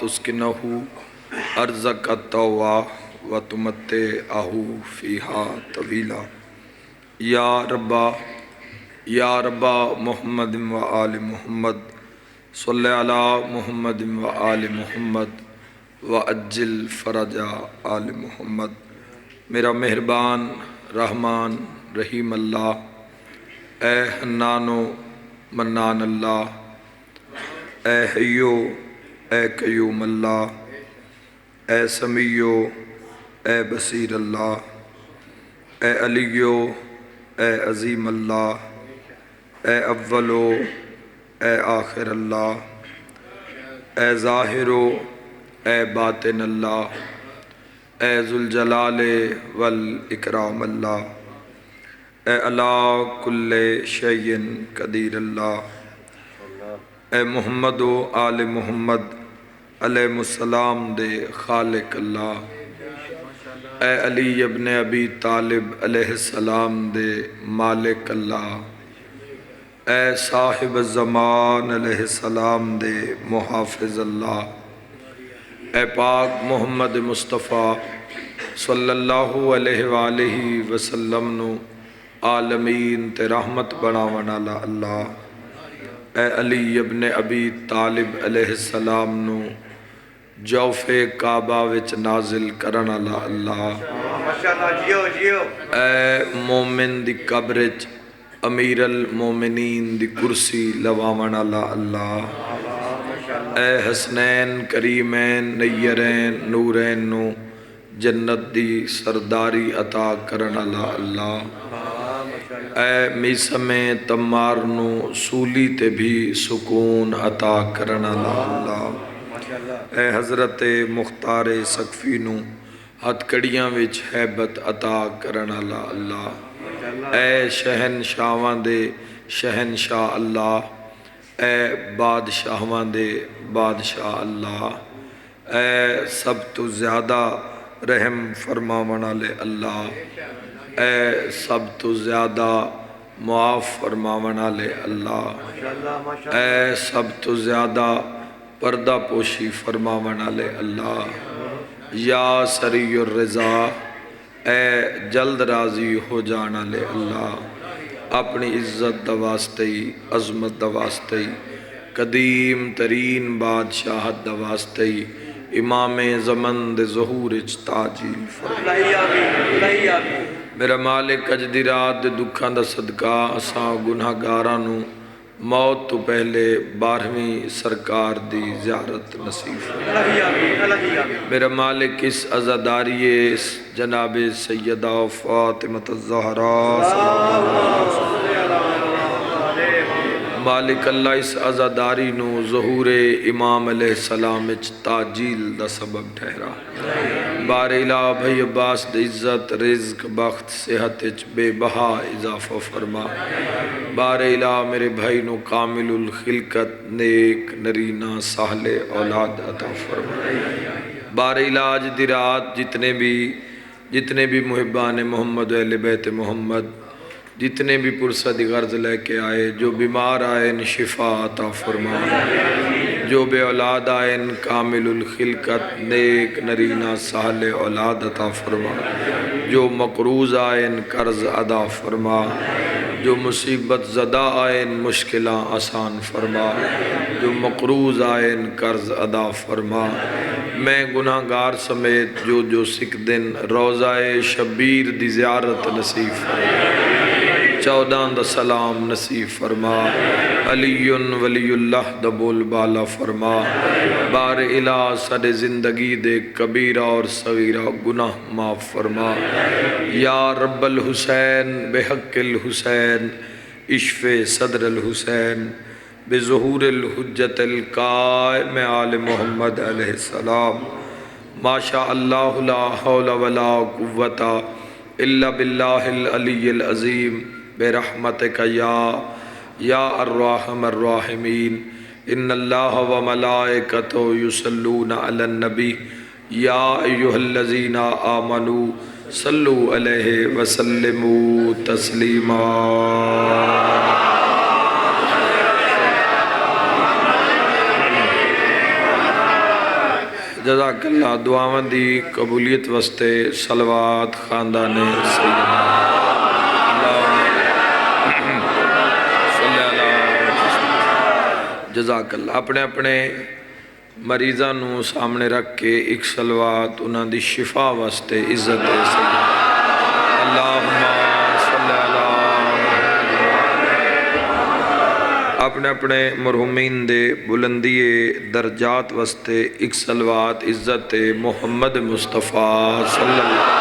تسکنہ ارزق التوا و تمتعہ فیہا طویلا یا ربا محمد و آل محمد صلی علی محمد و آل محمد و عجل فرج آل محمد۔ میرا مہربان رحمان رحیم اللہ، اے حنان و منان اللہ، اے حیو اے قیوم اللہ، اے سمیع اے بصیر اللہ، اے علی اے عظیم اللہ، اے اول اے آخر اللہ، اے ظاہر اے باطن اللہ، اے ذوالجلال والاکرام اللہ، اے علی کل شیء قدیر اللہ، اے محمد و آل محمد علیہ السلام دے خالق اللہ، اے علی ابن ابی طالب علیہ السلام دے مالک اللہ، اے صاحب الزمان علیہ السلام دے محافظ اللہ، اے پاک محمد مصطفیٰ صلی اللہ علیہ وآلہ وسلم نو عالمین تے رحمت بناون والا اللہ، اے علی ابن ابی طالب علیہ السلام نو جوف کعبہ وچ نازل کرن والا اللہ، اے مومن دی قبر وچ امیر المومنین دی کرسی لواون والا اللہ، اے حسنین کریمین نیرین نورین نو جنت دی سرداری عطا کرن والا اللہ، اے میسم تمار نو سولی تے بھی سکون عطا کرن والا اللہ، اے حضرت مختار سقفی نو ہتھ کڑیاں وچ ہیبت عطا کرن والا اللہ، اے شہنشاہاں دے شہنشاہ اللہ، اے بادشاہاں دے بادشاہ اللہ، اے سب تو زیادہ رحم فرماون والے اللہ، اے سب تو زیادہ معاف فرماون والے اللہ، اے سب تو زیادہ پردہ پوشی فرماون والے اللہ، یا سریع الرضا، اے جلد راضی ہو جان والے اللہ، اپنی عزت دا واسطے عظمت دا واسطے قدیم ترین بادشاہت دا واسطے امام زمن دے ظہور اچ تاجیل فرما۔ میرا مالک اج دی رات دے دکھاں دا صدقہ اساں گناہگاراں نو موت تو پہلے 12ویں سرکار دی زیارت نصیب فرما۔ میرا مالک اس عزاداری اس جناب سیدہ فاطمہ الزہراء مالک اللہ اس عزاداری نو ظہور امام علیہ السلام اچ تاجیل دا سبب ٹھہرا۔ بار الہ بھائی عباس دی عزت رزق بخت صحت اچ بے بہا اضافہ فرما۔ بار الہ میرے بھائی نو کامل الخلقت نیک نرینہ سہل اولاد عطا فرما۔ بار الہ آج دی رات جتنے بھی محبان محمد و اہل بیت محمد جتنے بھی پرسد غرض لے کے آئے، جو بیمار آئے ان شفا عطا فرما، جو بے اولاد آئے ان کامل الخلقت نیک نرینہ سہل اولاد عطا فرما، جو مقروض آئے ان قرض ادا فرما، جو مصیبت زدہ آئے ان مشکلاں آسان فرما، جو مقروض آئے ان قرض ادا فرما۔ میں گناہگار سمیت جو سکھ دن روضہ شبیر دی زیارت نصیب فرما، 14 دا سلام نصیب فرما، علی ولی اللہ دا بول بالا فرما۔ بار الہ سڈے زندگی دے کبیرہ اور صغیرہ گناہ معاف فرما۔ یا رب الحسین بحق الحسین اشف صدر الحسین بظہور الحجت القائم آل محمد علیہ السلام۔ ما شاء اللہ لا حول ولا قوت الا باللہ العلی العظیم برحمتک یا الرحم الراحمین۔ ان اللہ و ملائکتہ یصلون علی النبی یا ایہا الذین آمنوا صلوا علیہ وسلموا تسلیما۔ جزاک اللہ دعاواں دی قبولیت واسطے صلوات خاندان سیدنا جزاک اللہ اپنے اپنے مریضاں نو سامنے رکھ کے ایک صلوات انہاں دی شفا واسطے عزت سیدنا اللہم صلی اللہ اپنے اپنے مرحومین دے بلندی درجات واسطے ایک صلوات عزت محمد مصطفیٰ صلی اللہ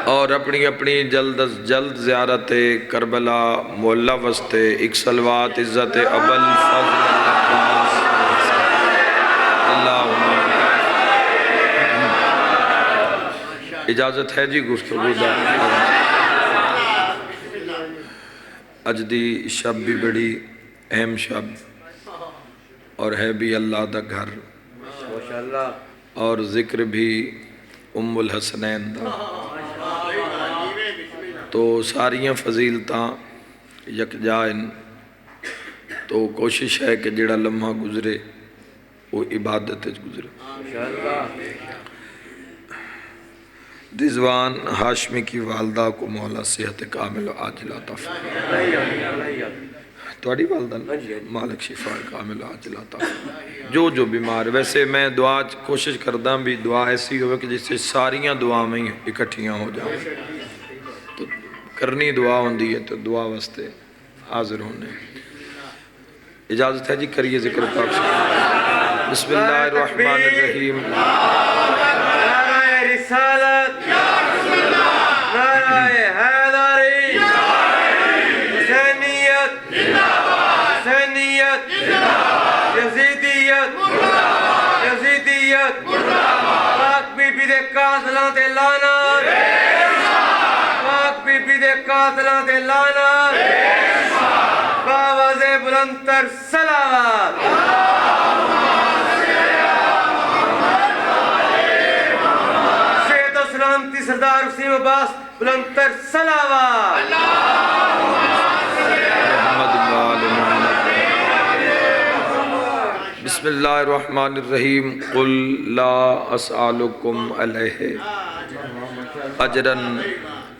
اور اپنی اپنی جلد از جلد زیارت کربلا مولا واسطے ایک صلوات عزت ابو الفضل اللہم اجازت ہے جی گفتگو دا اج دی شب بھی بڑی اہم شب اور ہے بھی اللہ دا گھر اور ذکر بھی ام الحسنین دا تو ساریاں فضیلتاں یکجائن تو کوشش ہے کہ جڑا لمحہ گزرے وہ عبادت گزرے رضوان ہاشمی کی والدہ کو مولا صحت کامل و عاجلہ عطا فرمائے تھوڑی والدہ مالک شفا کامل و عاجلہ عطا فرمائے جو بیمار ویسے میں دعا کوشش کردہ بھی دعا ایسی ہوئے کہ جس سے ساریاں دعا میں اکٹھیاں ہو جائیں تو کرنی دعا ہوندی ہے تو دعا واسطے حاضر ہونے اجازت ہے جی کریے ذکر پاک سے بسم اللہ الرحمن الرحیم رسالت نعرہ حیدری حسینیت حسینیت یزیدیت یزیدیت پاک بی بی دے قاتلاں تے لعنت پاک بی بی دے قاتلاں تے لعنت باواز بلند تر صلوات سردار حسین عباس بلند تر صلوات بسم اللہ الرحمن الرحیم قل لا اسألکم علیہ اجرا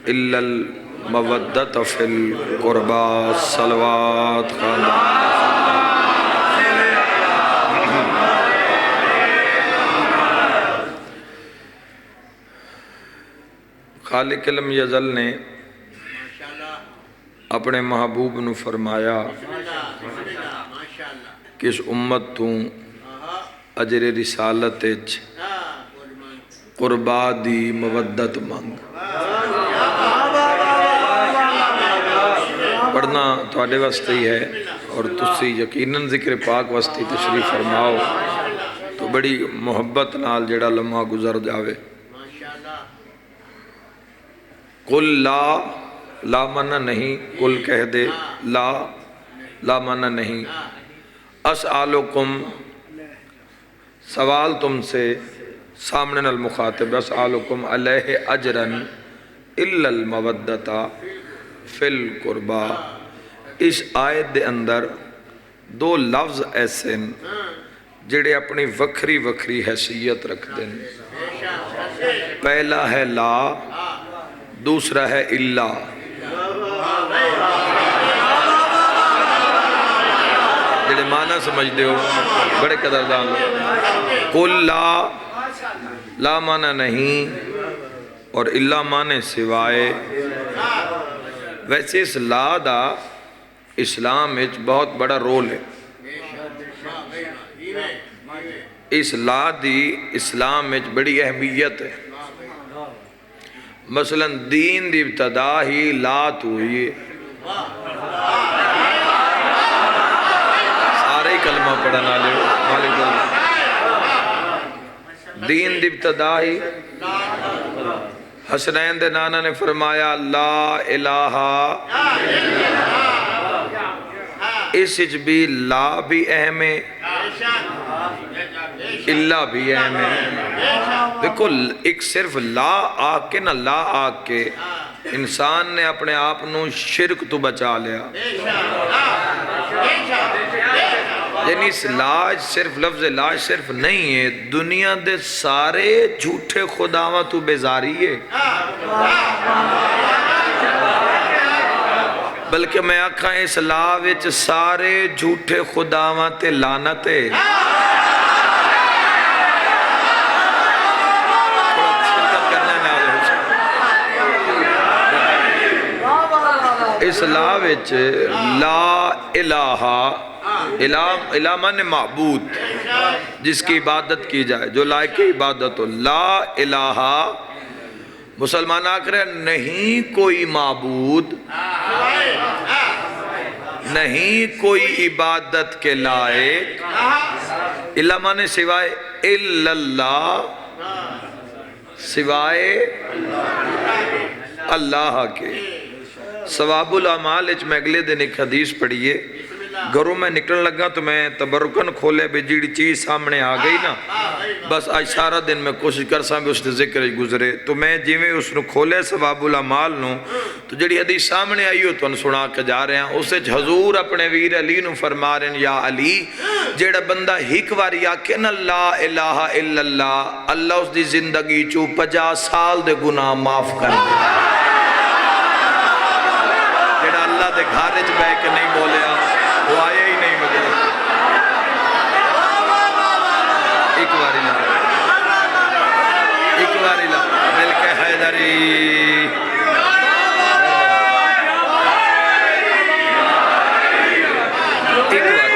الا المودۃ فی القربى صلوات خالق علم یزل نے اپنے محبوب نو فرمایا کہ اس امت تو اجر رسالت قربا دی مودت مانگ پڑھنا تھوڑے واسطے ہی ہے اور تسی یقیناً ذکر پاک واسطے تشریف فرماؤ تو بڑی محبت نال جڑا لمحہ گزر جاوے قل لا معنی نہیں قل کہہ دے لا معنی نہیں اسألکم سوال تم سے سامنے المخاطب اسألکم علیہ اجرا الا المودۃ فی القربى اس آیت دے اندر دو لفظ ایسے جڑے اپنی وکھری وکھری حیثیت رکھ دیں پہلا ہے لا دوسرا ہے اللہ جڑے معنی سمجھ دے ہو بڑے قدردان قل لا معنی نہیں اور اللہ معنی سوائے ویسے اس لا دا اسلام میں بہت بڑا رول ہے اس لا دی اسلام میں بڑی اہمیت ہے مثلا دین دی ابتدا ہی لا تو ہوئی سارے کلمہ پڑھنا لے دین دی ابتدا ہی حسنین دے نانا نے فرمایا لا الہ اس بھی لا بھی اہم ہے اللہ بھی اہم ہے دیکھو ایک صرف لا آگ کے نہ لا آگ کے انسان نے اپنے آپ نو شرک تو بچا لیا یعنی اس لاج صرف لفظ لاج صرف نہیں ہے، دنیا دے سارے جھوٹے خداواں تو بیزاری ہے، بلکہ میں آکھاں اس لا وچ سارے جھوٹے خداواں تے لعنت ہے۔ اس لا وچ لا الہ، الہ مانے معبود، جس کی عبادت کی جائے، جو لائق عبادت ہو، لا الہ، مسلمان آکھ رہے ہیں نہیں کوئی معبود، نہیں کوئی عبادت کے لائق، الہ مانے سوائے، الا اللہ، سوائے اللہ کے۔ ثواب الاعمال اچ میں اگلے دن ایک حدیث پڑھیے، گھروں میں نکلن لگا تو میں تبرکن کھولے بھی جیڑی چیز سامنے آ گئی نا، بس آج سارا دن میں کوشش کر ساں بھی اس نے ذکر گزرے، تو میں جیویں اس نے کھولے ثواب الاعمال نو تو جیڑی حدیث سامنے آئی ہو تو ان سنا کے جا رہے ہیں، اسے حضور اپنے ویر علی نو فرما رہے ہیں، یا علی جیڑا بندہ ہک واری آکھے نا لا الہ الا اللہ، اللہ اس دی زندگی چو 50 سال دے گناہ معاف کر دے۔ جیڑا اللہ دے گھارے چ بے کے نہیں بولیا وہ آیا ہی نہیں مجھے۔ ایک باری لا، ایک باری لا، مل کے حیدری، ایک باری،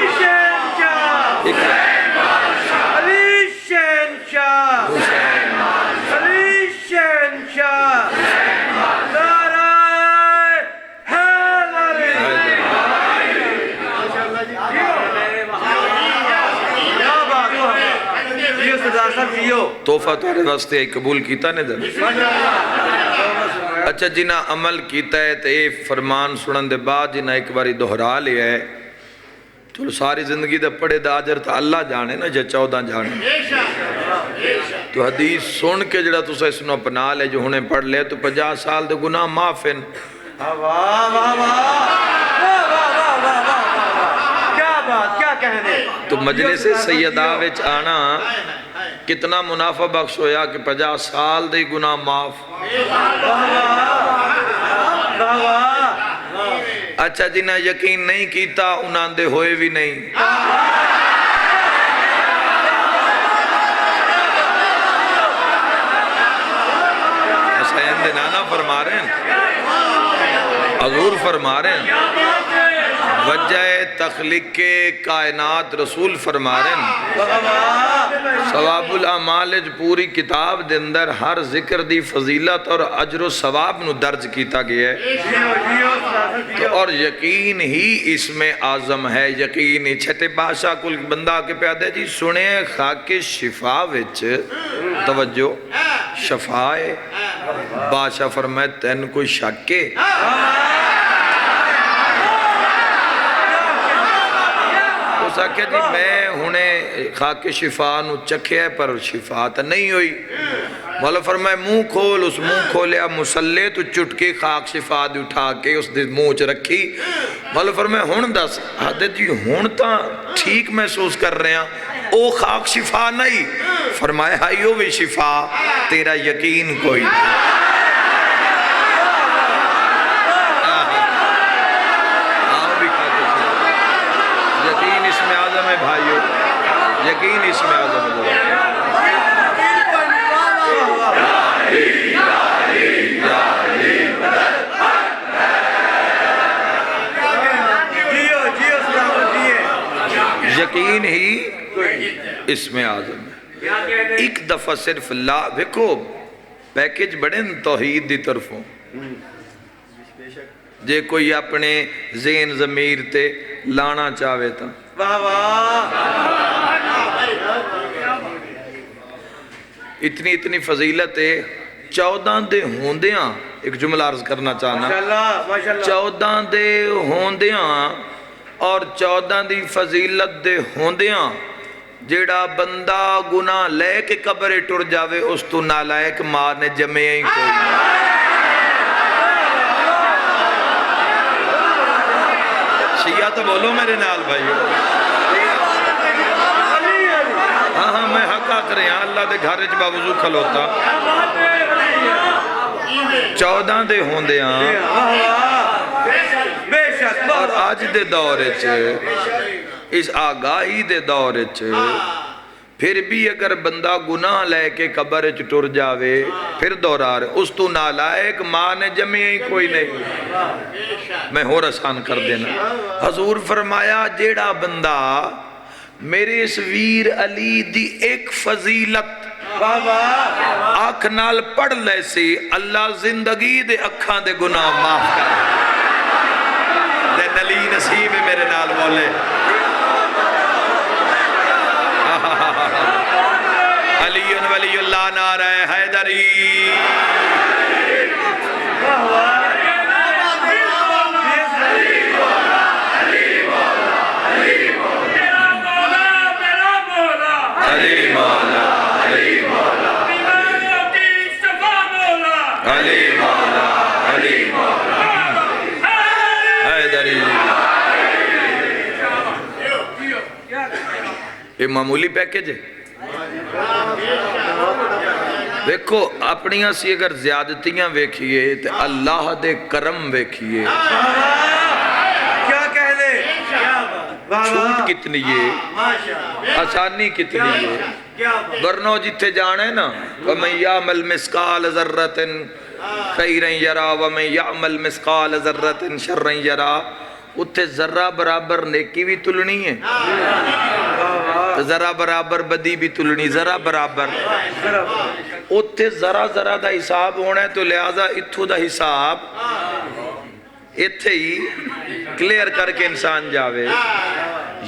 ایک باری، علی شہنشاہ، علی شہنشاہ، نعرہ حیدری۔ کیا بات ہے، جیو سردار صاحب جیو۔ تحفہ تھوڑے واسطے ایک قبول کیتا نے دن۔ اچھا جنہ عمل کیتا ہے تو اے فرمان سنن دے بعد جنہ ایک باری دہرا لیا ہے، چلو ساری زندگی دا پڑے دا اجر تا اللہ جانے نا، جا 14 جانے، تو حدیث سن کے جڑا تو سے سنو اپنا لے جو ہونے پڑھ لے تو 50 سال دے گناہ معاف ہیں۔ واہ واہ واہ واہ واہ واہ واہ، کیا بات، کیا کہنے۔ تو مجلس سیدہ وچ آنا کتنا منافع بخش ہویا کہ 50 سال دے گناہ معاف۔ اچھا جنہ یقین نہیں کیتا انہاں دے ہوئے بھی نہیں۔ حسین دے نانا فرما رہے ہیں، حضور فرما رہے ہیں، وجہ تخلیق کائنات رسول فرما رہے ہیں، ثواب الاعمال پوری کتاب دے اندر ہر ذکر دی فضیلت اور اجر و ثواب نو درج کیتا گیا ہے، تو اور یقین ہی اس میں اعظم ہے، یقین ہی چھٹے بادشاہ کل بندہ کے پیادے جی سنے خاک شفا وچ توجہ شفائے بادشاہ فرمائے تین کوئی شک ہے؟ کہ جی میں ہونے خاک شفا نو چکھے ہے پر شفا تا نہیں ہوئی، مولا فرمائے منہ کھول، اس منہ کھولیا مسلے تو چٹکی خاک شفا دی اٹھا کے اس دے منہ چ رکھی، مولا فرمائے ہون دس حضرت جی ہون تا ٹھیک محسوس کر رہے ہیں، او خاک شفا نہیں، فرمائے ہائیو بھی شفا تیرا یقین کوئی بھائیو، یقین اس میں آزم ہے۔ یقین ہی اس میں آزم ہے۔ ایک دفعہ صرف لا دیکھو پیکج بڑے توحید دی طرفوں، جے کوئی اپنے ذہن ضمیر تے لانا چاہوے تھا واہ واہ، اتنی فضیلت ہے، 14 دے ہوندیاں ایک جملہ عرض کرنا چاہنا، 14 دے ہوندیاں اور 14 دی فضیلت دے ہوندیاں جیڑا بندہ گناہ لے کے قبرے ٹر جاوے اس تو نالائک ماں نے جمعے ہی کوئی شیعہ تو بولو میرے نال بھائیو، مذاق آ کرے ہیں اللہ دے گھر وچ باوضو کھلوتا 14 دے ہوندے ہیں بے شک اور آج دے دور وچ اس آگاہی دے دور وچ پھر بھی اگر بندہ گناہ لے کے قبر وچ ٹر جاوے پھر دورا رہے اس تو نالائق ماں نے جمعی ہی کوئی نہیں میں ہور آسان کر دینا حضور فرمایا جیڑا بندہ میرے اس ویر علی دی ایک فضیلت آنکھ نال پڑھ لے سی اللہ زندگی دے اکھاں دے گناہ معاف کر دے نلی نصیب میرے نال بولے علی ولی اللہ نعرہ حیدری علی مولا علی مولا علی مولا علی مولا حیدری یہ معمولی پیکج ہے دیکھو اپنیاں سی اگر زیادتیاں ویکھئے تو اللہ دے کرم ویکھئے کیا کہہ دے چھوٹ کتنی ہے آسانی کتنی ہے ورنو جتے جانے نا وَمَنْ يَعْمَلْ مِسْقَالَ ذَرَّةٍ خَيْرًا يَرَى وَمَنْ يَعْمَلْ مِسْقَالَ ذَرَّةٍ شَرًّا يَرَى اتھے ذرہ برابر نیکی بھی تلنی ہے ذرہ برابر بدی بھی تلنی ذرہ برابر اتھے ذرہ ذرہ دا حساب ہونا ہے تو لہذا اتھو دا حساب اتھے ہی کلیئر کر کے انسان جاوے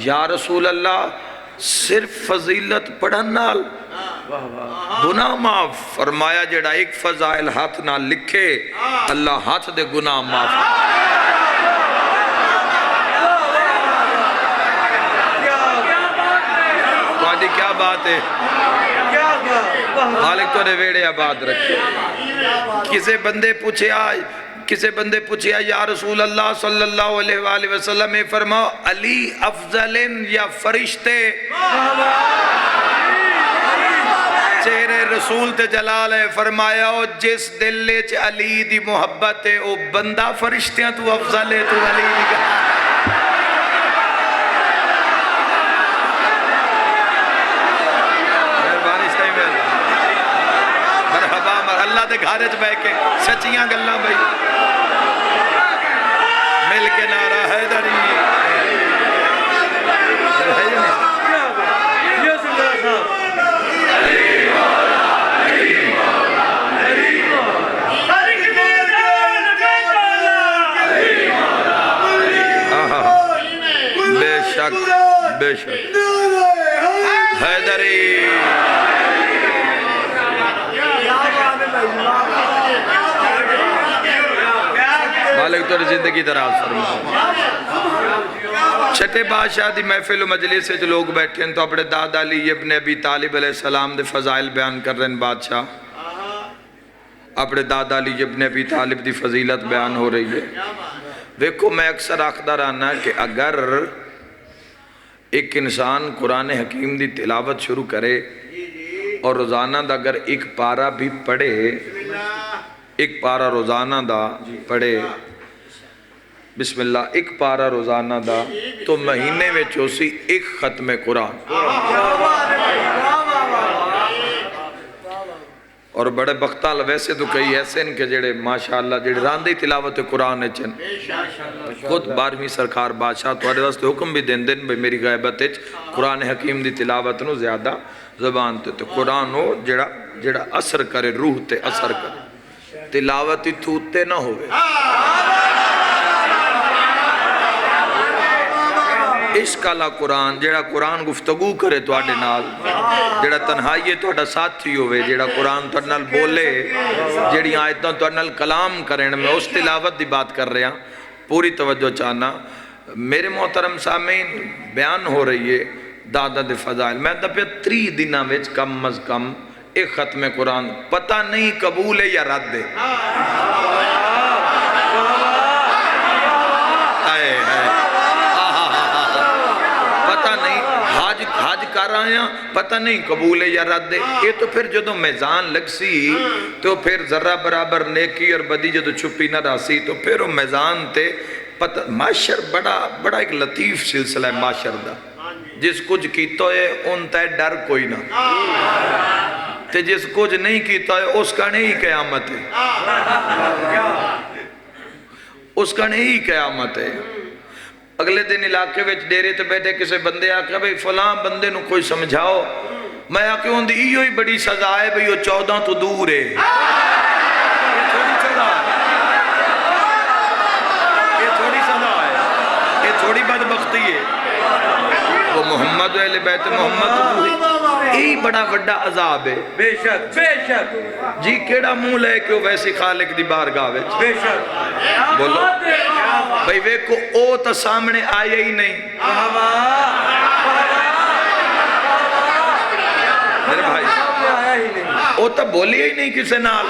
یا رسول اللہ صرف فضیلت پڑھن نال گناہ معاف فرمایا جڑا ایک فضائل ہاتھ نہ لکھے اللہ ہاتھ دے گناہ معاف تو کیا بات ہے مالک تو نے ویڑے آباد رکھے کسے بندے پوچھے یا رسول اللہ صلی اللہ علیہ وآلہ وسلم فرماؤ علی افضل یا فرشتے چہرے رسول تے جلال ہے فرمایا جس دل چ علی دی محبت ہے او بندہ فرشتیاں تو افضل ہے تو علی دی اللہ دے گھارے چ بے کے سچیاں گلاں بھائی مل کے نعرہ حیدری بے شک بے شک حیدری مالک تو زندگی دراز فرما چھٹے بادشاہ دی محفل و مجلس سے جو لوگ بیٹھے ہیں تو اپنے دادا علی ابن ابی طالب علیہ السلام دے فضائل بیان کر رہے ہیں بادشاہ اپنے دادا علی ابن ابی طالب دی فضیلت بیان ہو رہی ہے دیکھو میں اکثر آخدہ رہنا کہ اگر ایک انسان قرآن حکیم دی تلاوت شروع کرے اور روزانہ دا اگر ایک پارہ بھی پڑھے ایک پارہ روزانہ دا پڑھے بسم اللہ ایک پارہ روزانہ دا تو مہینے میں چوسی ایک ختم قرآن اور بڑے بختال ویسے تو کئی ایسے ان کے جڑے ماشاءاللہ جڑے راندی تلاوت قرآن ہے چن خود 12ویں سرکار بادشاہ توڑے واسطے حکم بھی دین دن بھئی میری غیبت ہے قرآن حکیم دی تلاوت نو زیادہ زبان تے تو قرآن ہو جڑا اثر کرے روح تے اثر کرے تلاوتی تھوتے نہ ہوئے عشق والا قرآن جڑا قرآن گفتگو کرے تو آڈے نال جڑا تنہائی تو آڈا ساتھی ہوئے جڑا قرآن تو نال بولے جڑی آیتاں تو نال کلام کریں میں اس تلاوت دی بات کر رہے ہیں پوری توجہ چاہنا میرے محترم سامعین بیان ہو رہی ہے دادا دے فضائل میں دا پہ 3 دنہ وچ کم از کم ایک ختم قرآن پتہ نہیں قبول ہے یا رد ہے پتہ نہیں حاج حج کر آیا پتہ نہیں قبول ہے یا رد ہے. یہ تو پھر جدو میزان لگ سی تو پھر ذرہ برابر نیکی اور بدی جدو چھپی نہ رہا سی تو پھر وہ میزان تے پتہ. معاشر بڑا ایک لطیف سلسلہ ہے معاشر دا. جس کچھ کیتا ہے ان تے ڈر کوئی نہ تے جس کچھ نہیں کیتا ہے اس کا نہیں قیامت ہے. اس کا نہیں قیامت ہے. اگلے دن علاقے وچ ڈیرے تے بیٹھے کسے بندے آکھا بھئی فلاں بندے نو کوئی سمجھاؤ. میں آکھا ہوں دی ہی بڑی سزا ہے بھئی وہ 14 تو دور ہے. یہ تھوڑی سزا ہے, یہ تھوڑی بدبختی ہے. وہ محمد و اہل بیت محمد یہی بڑا وڈا عذاب ہے. بے شک بے شک جی کیڑا منہ لے کہ وہ ویسی خالق دی بارگاہ وچ. بے شک بولو بھئی ویکو او تا سامنے آئے ہی نہیں. میرے بھائی او تا بولی ہی نہیں کسے نال.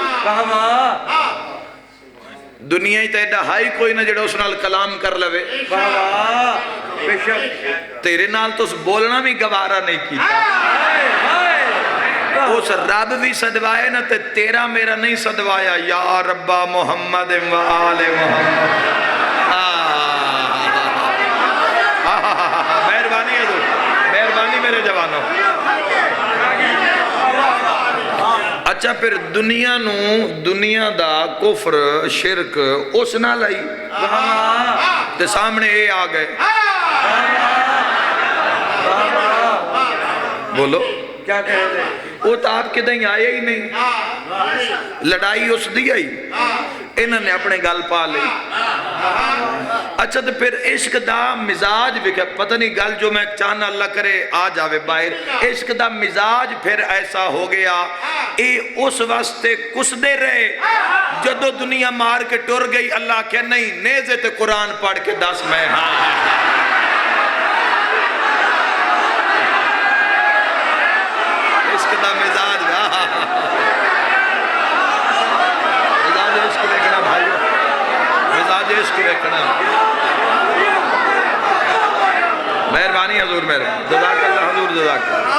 دنیا ہی تیڑا ہائی کوئی نہ جڑا اس نال کلام کر لوے. بے شک تیرے نال تو اس بولنا بھی گوارا نہیں کیتا. اس رب بھی صدوائے نہ تے تیرا میرا نہیں صدوایا. یا ربا محمد و آل محمد. مہربانی حضور, مہربانی میرے جوانوں. اچھا پھر دنیا دا کفر شرک اس نہ لائی تے سامنے اے آ گئے. بولو کیا کہہ رہے وہ تو آپ کے دیں آئے ہی نہیں. لڑائی اس دی آئی انہوں نے اپنے گل پا لی. اچھا تو پھر عشق دا مزاج بھی پتہ نہیں گل جو میں چاہنا اللہ کرے آ جاوے باہر. عشق دا مزاج پھر ایسا ہو گیا اے اس واسطے کس دے رہے جدو دنیا مار کے ٹر گئی. اللہ کہ نہیں نیزے تے قرآن پڑھ کے دس میں عشق دا مزاج مزاج عشق دیکھنا بھائیو, مزاج عشق دیکھنا. مہربانی حضور میرے جزاک اللہ حضور جزاک اللہ.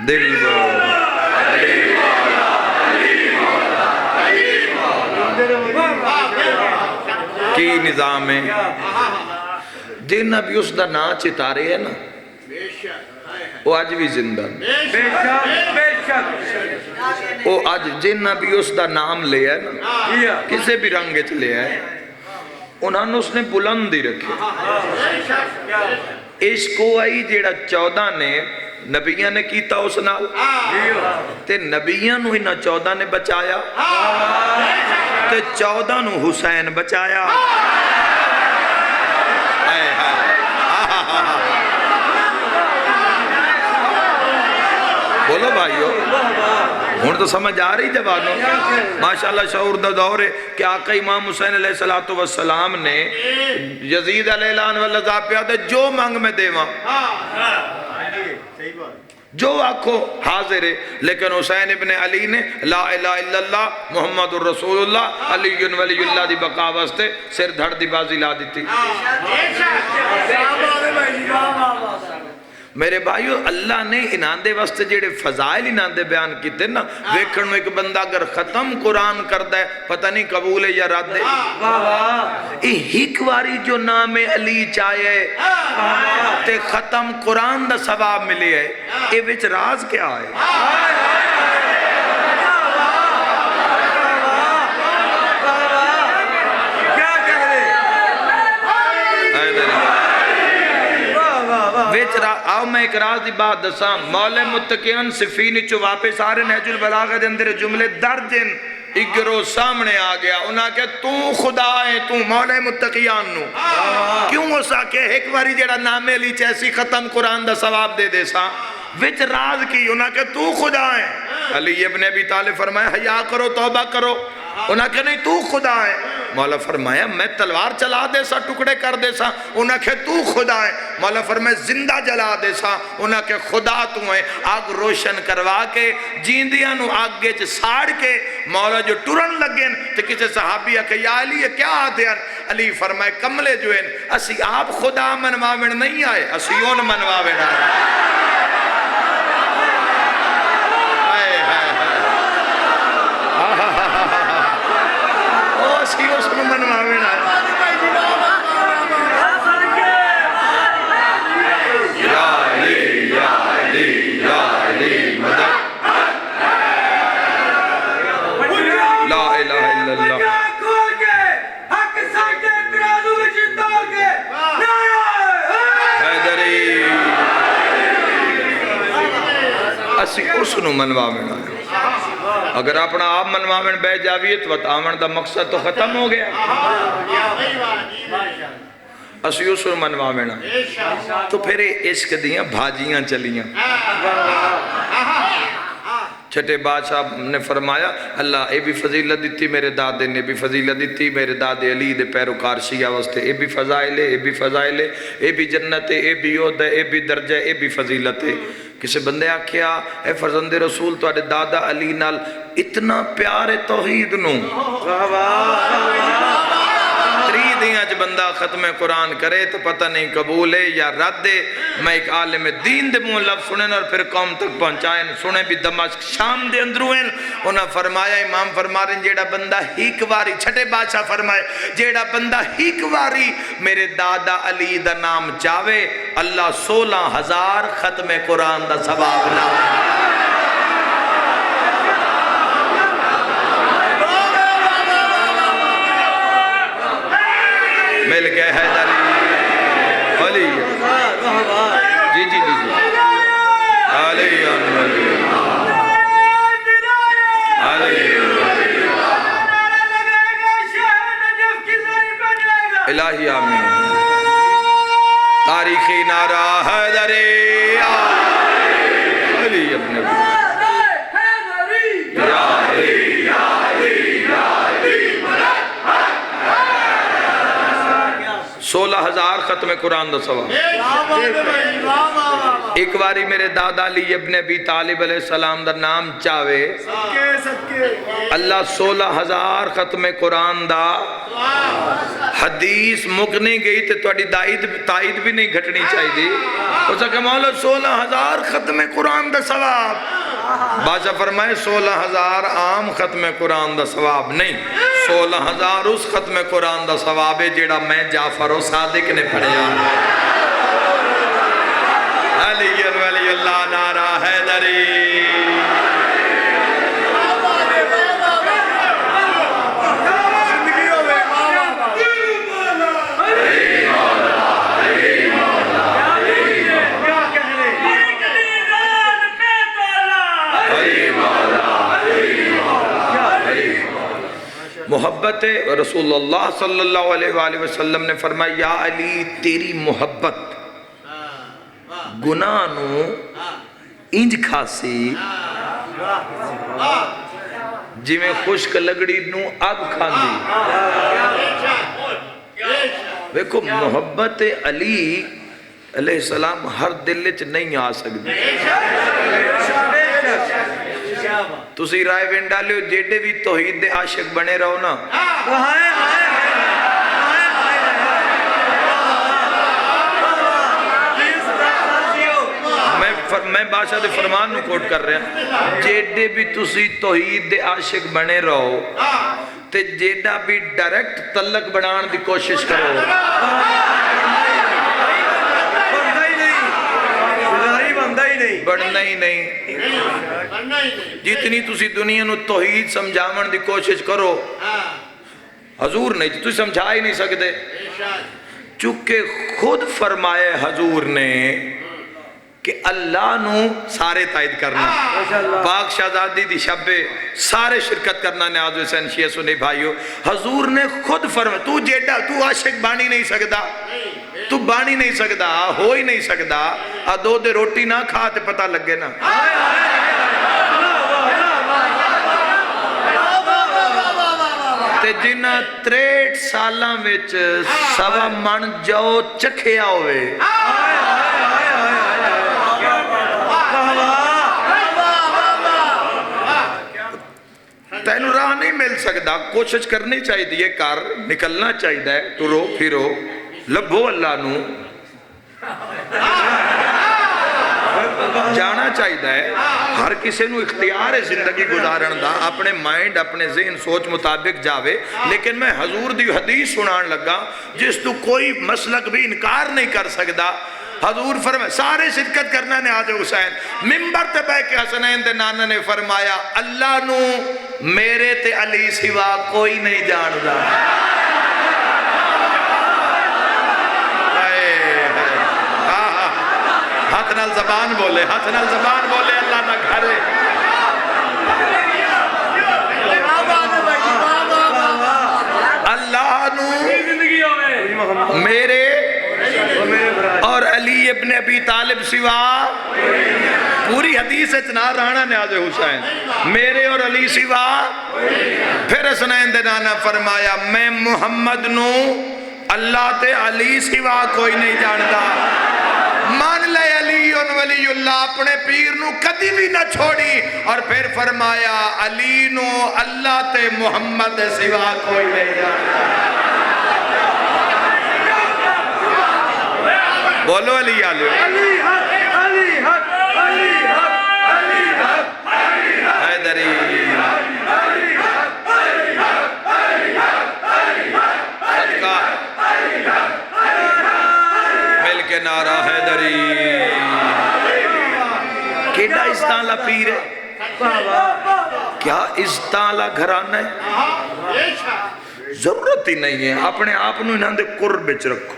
دل کی نظام ہے جن ابھی اس دا نا چتارے ہے نا وہ آج بھی زندہ. بے شک بے شک وہ آج جن ابھی اس دا نام لے ہے نا کسے بھی رنگ چ لے ہے انہوں نے اس نے بلندی رکھی. عشق آئی جیڑا 14 نے نبیان نے کیتا اس نال تے نبیان نو انہا 14 نے بچایا تے 14 نو حسین بچایا. بولو بھائیو ہون تو سمجھ آ رہی جوانوں. ماشاءاللہ شعور دا دور ہے کہ آقا امام حسین علیہ السلام نے یزید علیہ الان واللہ پیادے جو مانگ میں دیواں جو آکھو حاضر ہے. لیکن حسین ابن علی نے لا الہ الا اللہ محمد الرسول اللہ علی ولی اللہ دی بقا واسطے سر دھڑ دی بازی لا دیتی. میرے بھائیو اللہ نے انہاں دے واسطے جیڑے فضائل انہاں دے بیان کیتے نا ویکھن ایک بندہ اگر ختم قرآن کردہ ہے پتہ نہیں قبول ہے یا رد ہے. ایک واری جو نام علی چاہے تے ختم قرآن دا ثواب ملے ہے اے وچ راز کیا ہے؟ آؤ میں ایک راز دی بات دساں. مولا متقین صفین چو واپس آ رہے نہج البلاغہ دے اندر جملے درجن اگرو سامنے آ گیا. انہاں کہ تو خدا ہے تو مولا متقیان نو کیوں ہو سکے ایک باری جڑا نام علی چیسی ختم قرآن دا ثواب دے دے سا وچ راز کی. انہاں کہ تو خدا ہے. علی ابن ابی طالب فرمایا حیا کرو توبہ کرو انہاں کہ نہیں تو خدا ہے. مولا فرمایا میں تلوار چلا دے سا ٹکڑے کر دے سا. انہاں کہ تو خدا ہے. مولا فرمایا زندہ جلا دے سا. انہاں کہ خدا تو ہے. آگ روشن کروا کے جیندیاں نو آگے چ ساڑ کے مولا جو ٹرن لگیں تو کسی صحابی کہ یا علی یہ کیا آتے ہیں؟ علی فرمائے کملے جو ہیں اسی آپ خدا منواوڑ نہیں آئے اسی اون منواوڑ آئے. اسی اس میں منواوڑ آئے. یا علی یا علی یا علی مدد. لا الہ الا اللہ. حیدری اسی اس نو منواوڑ آئے. اگر اپنا آپ منواوڑ بے جاویے تو آمن دا مقصد تو ختم ہو گیا. اسی اس نو منواوڑ آئے. تو پھر عشق دیاں بھاجیاں چلیاں. چھٹے بادشاہ نے فرمایا اللہ اے بھی فضیلت دیتی میرے دادے نے بھی فضیلت دیتی میرے دادے علی دے پیروکار شیعہ واسطے اے بھی فضائل ہے اے بھی فضائل ہے اے بھی جنت ہے اے بھی عہدہ ہے اے بھی درجہ ہے اے بھی فضیلت ہے. کسی بندے آکھیا اے فرزند رسول تو اڑے دادا علی نال اتنا پیار توحید نو تری دیاں جو بندہ ختم قرآن کرے تو پتہ نہیں قبول ہے یا رد ہے. میں ایک عالم دین دے منہ لفظ سنیں اور پھر قوم تک پہنچائیں سنیں بھی دمشق شام دے اندروں ہیں. انہاں فرمایا امام فرما رہے ہیں جیڑا بندہ ہیک واری چھٹے بادشاہ فرمائے جیڑا بندہ ہیک واری میرے دادا علی دا نام چاہے اللہ 16,000 ختم قرآن دا ثواب نہ مل گئے. حیدری علی جی جی جی جی علی الہی آمین. تاریخی نعرہ حیدری علی اپنے یا علی یا علی یا علی 16,000 ختم قرآن دا ثواب. ایک باری میرے دادا علی ابن ابی طالب علیہ السلام دا نام چاہے اللہ 16,000 ختم قرآن دا حدیث مکنے گئی تے توڑی تائید بھی نہیں گھٹنی چاہی دی. اس کہ مولا 16,000 ختم قرآن دا ثواب. بادشاہ فرمائے 16,000 عام ختم قرآن دا ثواب نہیں 16,000 اس ختم قرآن دا ثواب ہے جیڑا میں جعفر و صادق نے پڑھیا. علی ولی اللہ نعرہ حیدری. محبت رسول اللہ صلی اللہ علیہ وآلہ وسلم نے فرمایا یا علی تیری محبت گناہ نو انج کھاسی جی میں خشک لگڑی نو آگ کھاندی. دیکھو محبت علی علیہ السلام ہر دل چ نہیں آ سکتی. تسی رائے وین ڈالے ہو جیڑے بھی توحید دے عاشق بنے رہو نا میں بادشاہ دے فرمان نو کوٹ کر رہا ہوں جیڑے بھی تسی توحید دے عاشق بنے رہو تے جیڑا بھی ڈائریکٹ تلق بنان دی کوشش کرو بڑھنا ہی نہیں. جتنی تسی دنیا نو توحید سمجھاون دی کوشش کرو حضور نہیں تسی سمجھا ہی نہیں سکتے چونکہ خود فرمائے حضور نے کہ اللہ نو سارے تائید کرنا پاک شہزادی دی شب سارے شرکت کرنا نیاز حسین شیعہ سنی بھائیو. حضور نے خود فرمایا تو جیڑا تو عاشق بانی نہیں سکتا تو بانی نہیں سکتا ہو ہی نہیں سکتا دو دے روٹی نہ کھاتے پتہ لگے نا. تے جنہ 63 سالاں وچ سوا من جو چکھیا ہوئے تینوں راہ نہیں مل سکتا، کوشش کرنی چاہیے، کر نکلنا چاہیے، ٹرو پھرو لبھو اللہ نو، جانا چاہیے۔ ہر کسی نو اختیار ہے زندگی گزارن دا، اپنے مائنڈ اپنے ذہن سوچ مطابق جاوے، لیکن میں حضور دی حدیث سنان لگا جس تو کوئی مسلک بھی انکار نہیں کر سکتا۔ حضور فرمایا سارے شرکت کرنا نے آج حسین ممبر تے بے کے حسنین دے نانا نے فرمایا اللہ نو میرے تے علی سوا کوئی نہیں جاندا۔ ہاتھ نال زبان بولے، ہاتھ نال زبان بولے، اللہ نہ گھرے۔ اللہ نو میرے اور علی ابن ابی طالب سوا، پوری حدیث اتنا رہنا نیاز حسین میرے اور علی سوا۔ پھر حسنین دے نانا فرمایا میں محمد نو اللہ تے علی سوا کوئی نہیں جانتا۔ مان لے علی ولی اللہ اپنے پیر نو کدی بھی نہ چھوڑی، اور پھر فرمایا علی نو اللہ تے محمد سوا کوئی نہیں جانتا۔ بولو علی علی علی حق علی حق علی حق علی حق حیدری صدقہ مل کے نعرہ حیدری۔ کیڑا استانلہ پیر ہے، کیا استانلہ گھرانا ہے؟ ضرورت ہی نہیں ہے، اپنے آپ نو انہاں دے قرب وچ رکھو،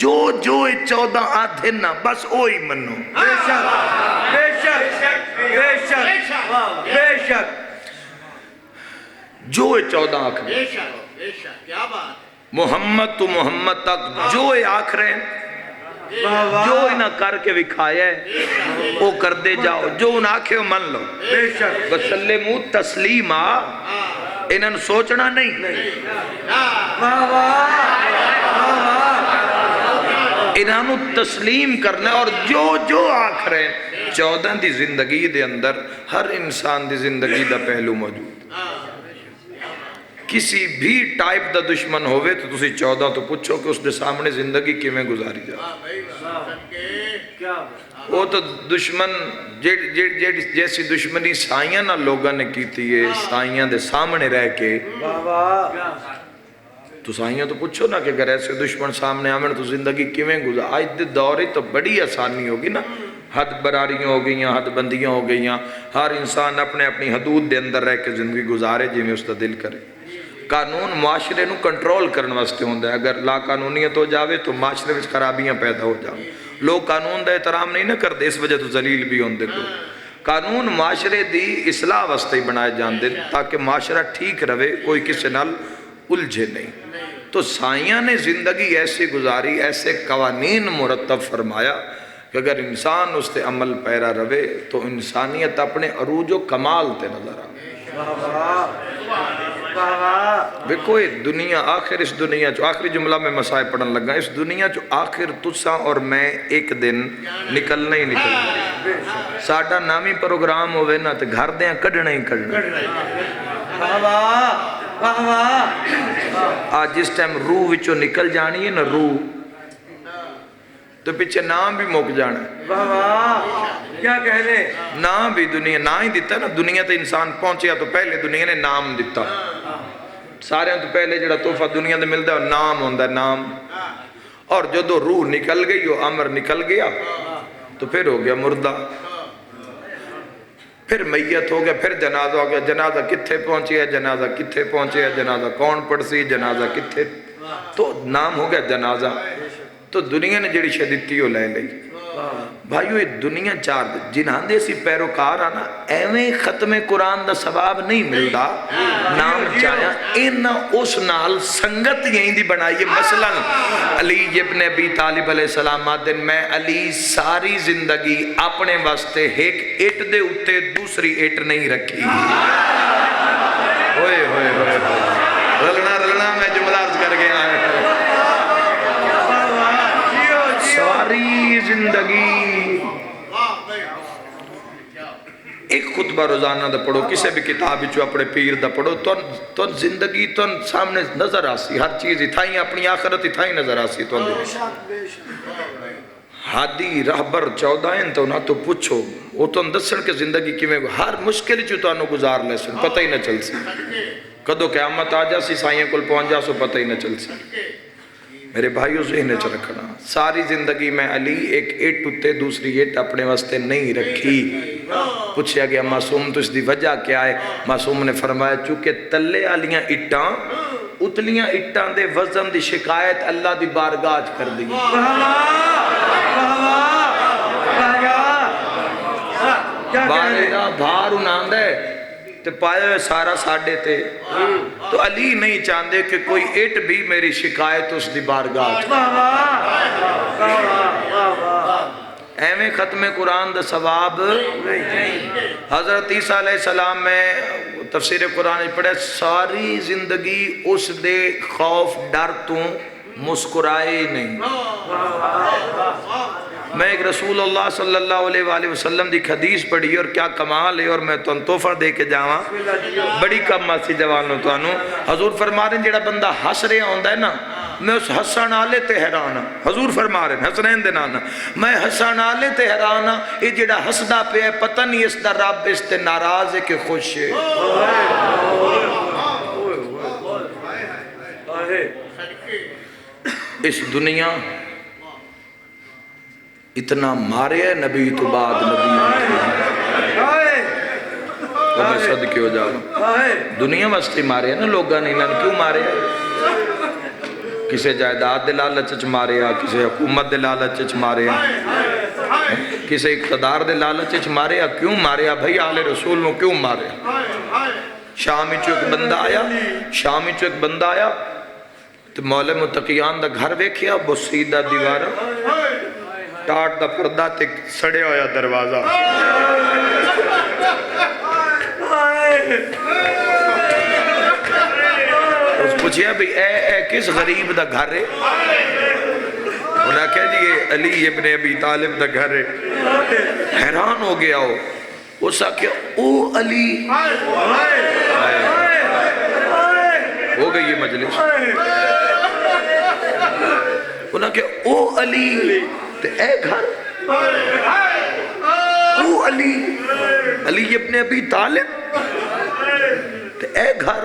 جو 14 آدھے نہ بس اوہی منو۔ بے شک بے شک بے شک بے شک جو 14 آخر محمد تو محمد تک جو آخر ہیں، جو انہاں کر کے وکھایا ہے وہ کر دے جاؤ، جو انہاں آکھے ہو من لو۔ وسلمو تسلیما، انہاں سوچنا نہیں، انہاں تسلیم کرنا، اور جو آخر ہیں 14 دی زندگی دے اندر ہر انسان دی زندگی دا پہلو موجود۔ کسی بھی ٹائپ دا دشمن ہوئے تو تسی 14 تو پوچھو کہ اس دے سامنے زندگی کیویں گزاری جائے۔ وہ تو دشمن جیسی دشمنی سائیاں نہ لوگاں نے کی تھی ہے، سائیاں دے سامنے رہ کے، تو سائیاں تو پوچھو نا کہ اگر ایسے دشمن سامنے آمن تو زندگی کیویں گزار۔ آج دے دورے تو بڑی آسانی ہوگی نا، حد براریاں ہو گئیاں، حد بندیاں ہو گئیاں، ہر انسان اپنے اپنی حدود دے اندر رہ کے زندگی گزارے جی میں اس کا دل کرے۔ قانون معاشرے نو کنٹرول کرنے واسطے ہوندہ ہے، اگر لا قانونیت ہو جاوے تو معاشرے وچ خرابیاں پیدا ہو جاوے۔ لوگ قانون دا احترام نہیں نہ کرتے، اس وجہ تو ذلیل بھی ہوندے کو۔ قانون معاشرے دی اصلاح واسطے ہی بنائے جاندے تاکہ معاشرہ ٹھیک رہے، کوئی کسی نال الجھے نہیں۔ تو سائیاں نے زندگی ایسی گزاری، ایسے قوانین مرتب فرمایا کہ اگر انسان اس تے عمل پیرا رہے تو انسانیت اپنے عروج و کمال تے نظر آ۔ دیکھو یہ دنیا آخر، اس دنیا چو آخری جملہ میں مسائل پڑھن لگا، اس دنیا چو آخر تساں اور میں ایک دن نکلنا ہی نکلنا۔ ساڑھا نامی پروگرام ہوئے نا تو گھر دیاں کڑنا ہی کڑنا۔ آج جس ٹائم روح وچو نکل جانی ہے نا، روح تو پیچھے نام بھی موک جانا ہے۔ کیا کہنے؟ نام بھی دنیا نہ ہی دیتا نا، دنیا تے انسان پہنچیا تو پہلے دنیا نے نام دیتا۔ سارے تو پہلے جڑا تحفہ دنیا دے ملتا ہے نام ہوندہ ہے، نام۔ اور جو دو روح نکل گئی، وہ امر نکل گیا تو پھر ہو گیا مردہ، پھر میت ہو گیا، پھر جنازہ ہو گیا۔ جنازہ کتھے پہنچی ہے، جنازہ کتھے پہنچی ہے، جنازہ کون پڑھ سی، جنازہ کتھے، تو نام ہو گیا جنازہ۔ تو دنیا نے جڑی شدیدتی ہو لے لئی۔ بھائیو یہ دنیا چار جنہاں دے سی پیروکار آنا ایویں ختم قرآن دا ثواب نہیں ملدا، نام چاہیا اینا اس نال سنگت یہیں دی بنائیے۔ مثلا علی ابن ابی طالب علیہ السلام آدن میں علی ساری زندگی اپنے واسطے ایک اٹ دے اتے دوسری اٹ نہیں رکھی۔ ہوئے ہوئے ہوئے ہوئے زندگی ایک خطبہ روزانہ دا پڑھو، کسی بھی کتاب جو اپنے پیر دا پڑھو تو زندگی تو سامنے نظر آسی، ہر چیز اتھائیں، اپنی آخرت اتھائیں نظر آسی تو ہادی رہبر 14 ہیں تو نہ تو پوچھو وہ تو دسن کے زندگی کی میں ہر مشکل جو تو انہوں گزار لے سن پتہ ہی نہ چل سی، کدو قیامت آ جا سی سائیں کل پہنچ جا سو پتہ ہی نہ چل سی۔ میرے بھائیو ذہن چ رکھنا، ساری زندگی میں علی ایک اٹ اتے دوسری اٹ اپنے واسطے نہیں رکھی۔ پوچھا گیا معصوم تو اس دی وجہ کیا ہے؟ معصوم نے فرمایا چونکہ تلے آلیاں اٹاں اتلیاں اٹاں دے وزن دی شکایت اللہ دی بارگاہ کر دی۔ بارگاہ بھار انہاں دے تو پائے سارا ساڑھے تھے، تو علی نہیں چاہتے کہ کوئی اٹ بھی میری شکایت اس دی بارگاہ۔ ایویں ختم قرآن دا ثواب حضرت عیسیٰ علیہ السلام میں تفسیر قرآن پڑھے ساری زندگی اس دے خوف ڈر تو مسکرائے نہیں۔ میں ایک رسول اللہ صلی اللہ علیہ وآلہ وسلم دی حدیث پڑھی اور کیا کمال ہے، اور میں تو تحفہ دے کے جاواں بڑی کم آسی جوانوں تو انہوں حضور فرما رہے ہیں جیڑا بندہ ہس رہا ہوندہ ہے نا، میں اس حسن آلے تے حیران ہاں۔ حضور فرما رہے ہیں حسنین دے نانا میں حسن آلے تے حیران ہاں، یہ جیڑا حسدہ پہ ہے پتہ نہیں اس دا رب اس تے ناراض ہے کہ خوش ہے۔ اس دنیا اتنا مارے ہے نبی تو بعد نبی تو میں صدقے ہو جاؤں دنیا واسطے مارے ہیں نا لوگاں نے، انہوں نے کیوں مارے ہیں؟ کسے جائیداد دے لالچ چ مارے ہیں، کسے حکومت دے لالچ چ مارے ہیں، کسے اقتدار دے لالچ چ مارے ہیں۔ کیوں مارے ہیں بھائی؟ آل رسول نو کیوں مارے ہیں؟ شامی چو ایک بندہ آیا تو مولا متقیان دا گھر ویکھیا بسیدہ دیوارہ ٹاٹ دا پردہ تے سڑے ہویا دروازہ۔ اس پوچھیا بھی اے کس غریب دا گھر ہے؟ انہاں کہہ دیئے علی ابن ابی طالب دا گھر ہے۔ حیران ہو گیا ہو اس آکے او علی ہو گئی یہ مجلس۔ انہاں کہ او علی تے اے گھر او علی ابن ابی طالب تے اے گھر۔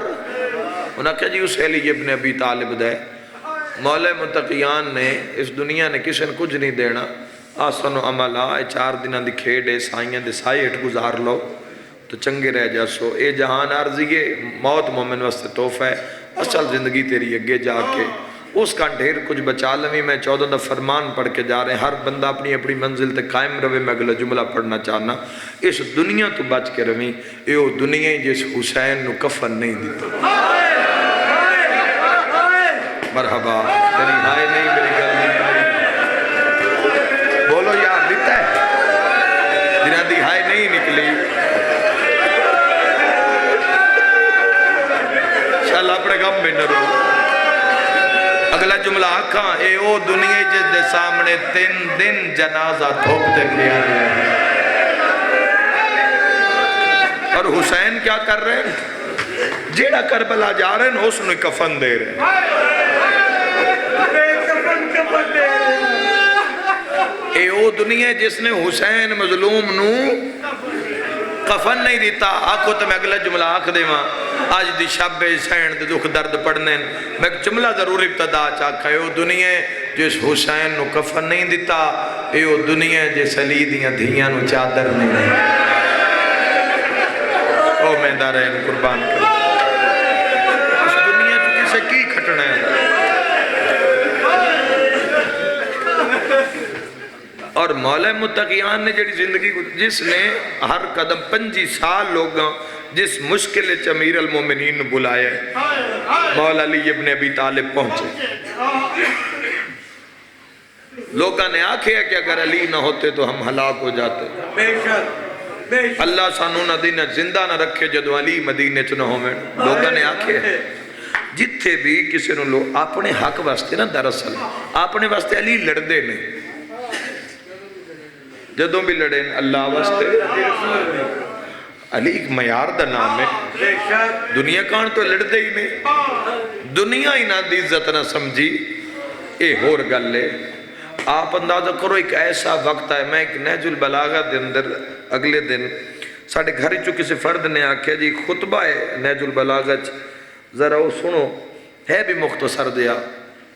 انہاں کہ جی اس علی ابن ابی طالب دے مولا متقیان نے اس دنیا نے کسی نے کچھ نہیں دینا، آسن و عمل آئے 4 دنوں دی کھیڑے سائیاں دے سائے اٹھ گزار لو تو چنگے رہ جاسو۔ اے جہان عارضی موت مومن واسطے تحفہ ہے، اصل زندگی تیری اگے جا کے اس کا ڈھیر کچھ بچا لویں۔ میں 14 دا فرمان پڑھ کے جا رہے ہیں، ہر بندہ اپنی اپنی منزل تے قائم روے۔ میں اگلا جملہ پڑھنا چاہنا، اس دنیا تو بچ کے رویں، اے وہ دنیا ہی جس حسین نو کفن نہیں دیتا۔ مرحبا تیری ہائے نہیں میری گل نہیں بولو یار دیتا ہے جنہاں دی ہائے نہیں نکلی شاء اپنے غم میں نہ رو۔ اگلا جملہ آکھاں اے او دنیا جس دے سامنے 3 دن جنازہ دھوپ دے کیا ہے۔ اور حسین کیا کر رہے ہیں؟ جیڑا کربلا جا رہے ہیں اس نے کفن دے رہے ہیں۔ اے او دنیا جس نے حسین مظلوم نو کفن نہیں دیتا۔ آکھو تو میں اگلا جملہ آکھ دے ماں آج دی شب حسین دے دکھ درد پڑھنے میں ایک جملہ ضرور ابتدا چاکھا اے او دنیا جس حسین نو کفن نہیں دیتا، اے او دنیا جس علی دیاں دھیاں نو چادر نہیں دیتا۔ او میں دارین قربان کر اس دنیا تو کسے کی کھٹنا ہے؟ اور مولا متقیان نے جڑی زندگی جس نے ہر قدم 25 سال لوگاں جس مشکل امیر المومنین بلائے مولا علی ابن ابی طالب پہنچے۔ لوگاں نے آکھے کہ اگر علی نہ ہوتے تو ہم ہلاک ہو جاتے۔ اللہ سانو نہ دینا زندہ نہ رکھے جدو علی مدینے چ نہ ہوئے۔ لوگاں نے آکھے جتھے بھی کسی نے لوگ اپنے حق واسطے نا دراصل اپنے واسطے علی لڑ دے نہیں جدوں بھی لڑے اللہ واسطے علی ایک معیار دا نام ہے بے شک دنیا کان تو لڑتے ہی نہیں دنیا ہی نہ دی عزت نہ سمجھی اے ہور گل ہے آپ اندازہ کرو ایک ایسا وقت ہے میں ایک نہج البلاغہ دے اندر اگلے دن ساڑھے گھر چو کسی فرد نے آکھیا جی خطبہ ہے نہج البلاغہ ذرا وہ سنو ہے بھی مختصر دیا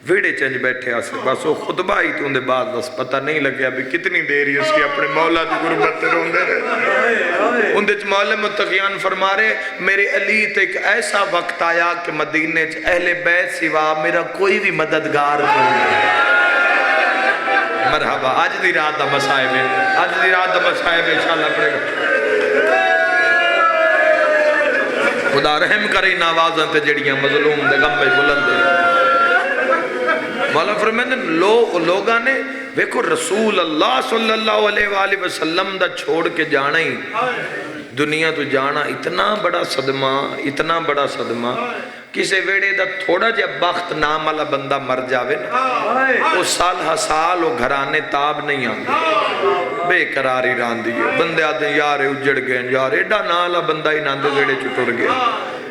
ویڑے چنج بیٹھے آسے بس وہ خطبہ ہی تو اندے بعد بس پتہ نہیں لگیا بھی کتنی دیری اس کی اپنے مولا دی غربت روندے رہے اندے چ مولا متقیان فرما رہے میرے علی تے ایک ایسا وقت آیا کہ مدینے چ اہل بیت سوا میرا کوئی بھی مددگار نہیں مرحبا آج دی رات دا مسائب ہے آج دی رات دا مسائب ہے انشاءاللہ پڑے گا خدا رحم کرے نوازاں تے جڑیاں مظلوم دے غم میں بلند دے مولا فرمائے لوگاں نے ویکھو رسول اللہ صلی اللہ علیہ وآلہ وسلم دا چھوڑ کے جانا ہی دنیا تو جانا اتنا بڑا صدمہ کسے ویڑے دا تھوڑا جا بخت نام والا بندہ مر جاوے نا وہ سال ہا سال وہ گھرانے تاب نہیں آندے بے قراری راندی ہے بندے آدھے یارے اجڑ گئے یار ایڈا نالا بندہ ہی ناندے ویڑے چو ٹر گیا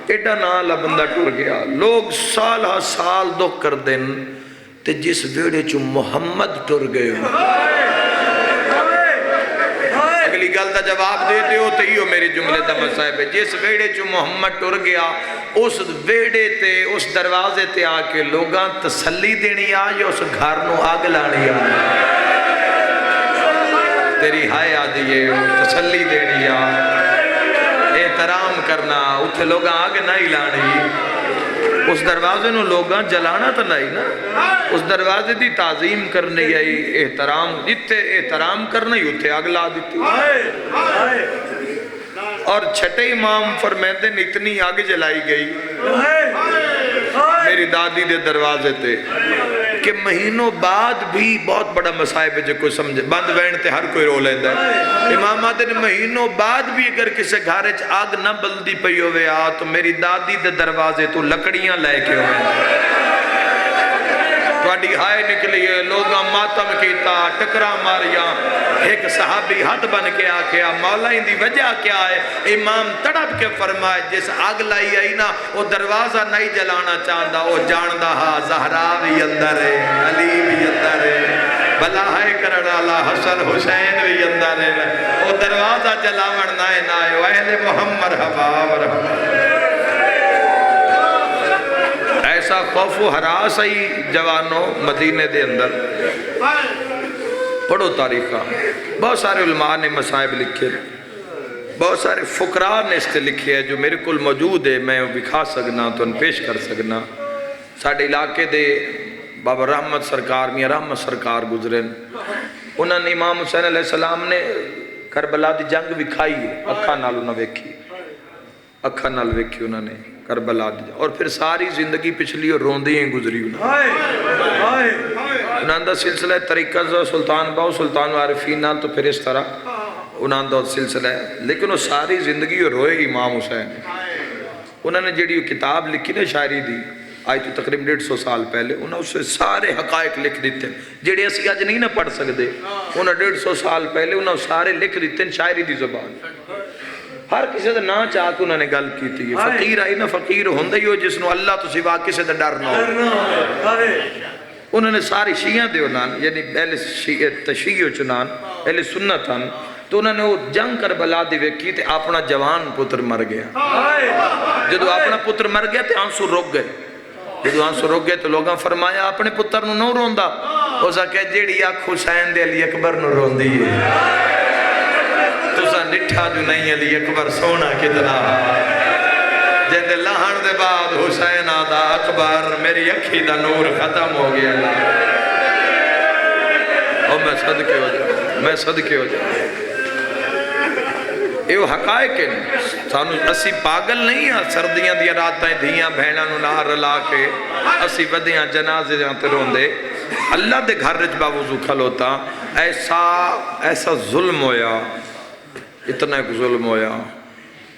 ایڈا نالا بندہ ٹر گیا لوگ سال ہا سال دکھ کر دن تے جس ویڑے چو محمد ٹر گئے اگلی گل دا جواب دیتے ہو تو یہ میری جملے دا مسائب ہے جس ویڑے چو محمد ٹر گیا اس ویڑے تے اس دروازے تے آکے لوگاں تسلی دینی آج اس گھر نو آگ لانی آج تیری ہائے آدھی ہے تسلی دینی آج احترام کرنا اتھے لوگاں آگ نہیں لانی اس دروازے نو لوگاں جلانا تو نہیں نا اس دروازے دی تعظیم کرنے آئی احترام جتے احترام کرنا ہی اتھے آگ لا دیتی اور چھٹے امام فرمیندے اتنی آگ جلائی گئی میری دادی دے دروازے تے کہ مہینوں بعد بھی بہت بڑا مسائب ہے جو کوئی سمجھے بند وین تے ہر کوئی رو لیندہ ہے امام آدھے نے مہینوں بعد بھی اگر کسے گھارے چ آگ نہ بلدی پئی ہوئے تو میری دادی دے دروازے تو لکڑیاں لے کے ہوئے توڑی ہائے نکلی ہے لوگاں ماتم کیتا ٹکرا ماریا ایک صحابی حد بن کے آکھیا مولا ہی دی وجہ کیا ہے امام تڑپ کے فرمائے جس آگ لائی آئی نا وہ دروازہ نہیں جلانا چاہتا وہ جاندہ ہا زہرا بھی اندر ہے علی بھی اندر ہے بلا ہے کرنالا حسن حسین بھی اندر ہے وہ دروازہ جلاوڑ نائے نائے اہل محمد حبا ورحمہ ایسا خوف و حراس ہی جوانوں مدینے دے اندر پڑھو تاریخہ بہت سارے علماء نے مسائب لکھے بہت سارے فقراء نے اس کے لکھے ہیں جو میرے کل موجود ہے میں بکھا سکنا تو ان پیش کر سکنا ساڑھے علاقے دے بابا رحمت سرکار میاں رحمت سرکار گزرن انہوں نے امام حسین علیہ السلام نے کربلا دی جنگ بکھائی ہے اکھا نال انہوں ویکھی اکھا نال ویکھی انہوں نے کربلا دی اور پھر ساری زندگی پچھلی اور روندی ہیں گزری انہوں دا سلسلہ طریقہ سلطان باؤ سلطان عارفین نال تو پھر اس طرح انہوں دا سلسلہ ہے لیکن وہ ساری زندگی اور روئے امام حسین انہوں نے جڑی کتاب لکھی نا شاعری دی آئی تو تقریب 150 سال پہلے انہوں سے سارے حقائق لکھ دیتے ہیں جڑے اسی آج نہیں نہ پڑھ سکتے انہوں 150 سال پہلے انہوں سارے لکھ دیتے ہیں شاعری دی زبان ہر کسی سے نہ چاہ کے انہوں نے گل کی تھی فقیر آئی نا فقیر ہوندہ ہی ہو جس نو اللہ تو سوا کسی سے ڈر نہ ہو انہوں نے ساری شیعہ دے انہوں یعنی اہل تشیع چنان اہل سنت ہن تو انہوں نے وہ جنگ کربلا دی ویکھی تے اپنا جوان پتر مر گیا جدو اپنا پتر مر گیا تے آنسو رک گئے جدو آنسو رک گئے تو لوگاں فرمایا اپنے پتر نو روندہ وہ سا کہ جیڑی آنکھ حسین دے علی اکبر نو روندی ہے تُسا نٹھا جو نہیں علی اکبر سونا کتنا جیندے لہن دے بعد حسین آدھا اکبر میری اکھی دا نور ختم ہو گیا اور میں صدقے ہو جاؤں یہ حقائق ہیں سانو اسی پاگل نہیں ہیں سردیاں دیا راتیں دھیاں بہناں نو نہ رلا کے اسی ودیاں جنازے جانتے روندے اللہ دے گھر رج باوضو کھلوتا ایسا ظلم ہویا اتنا ایک ظلم ہویا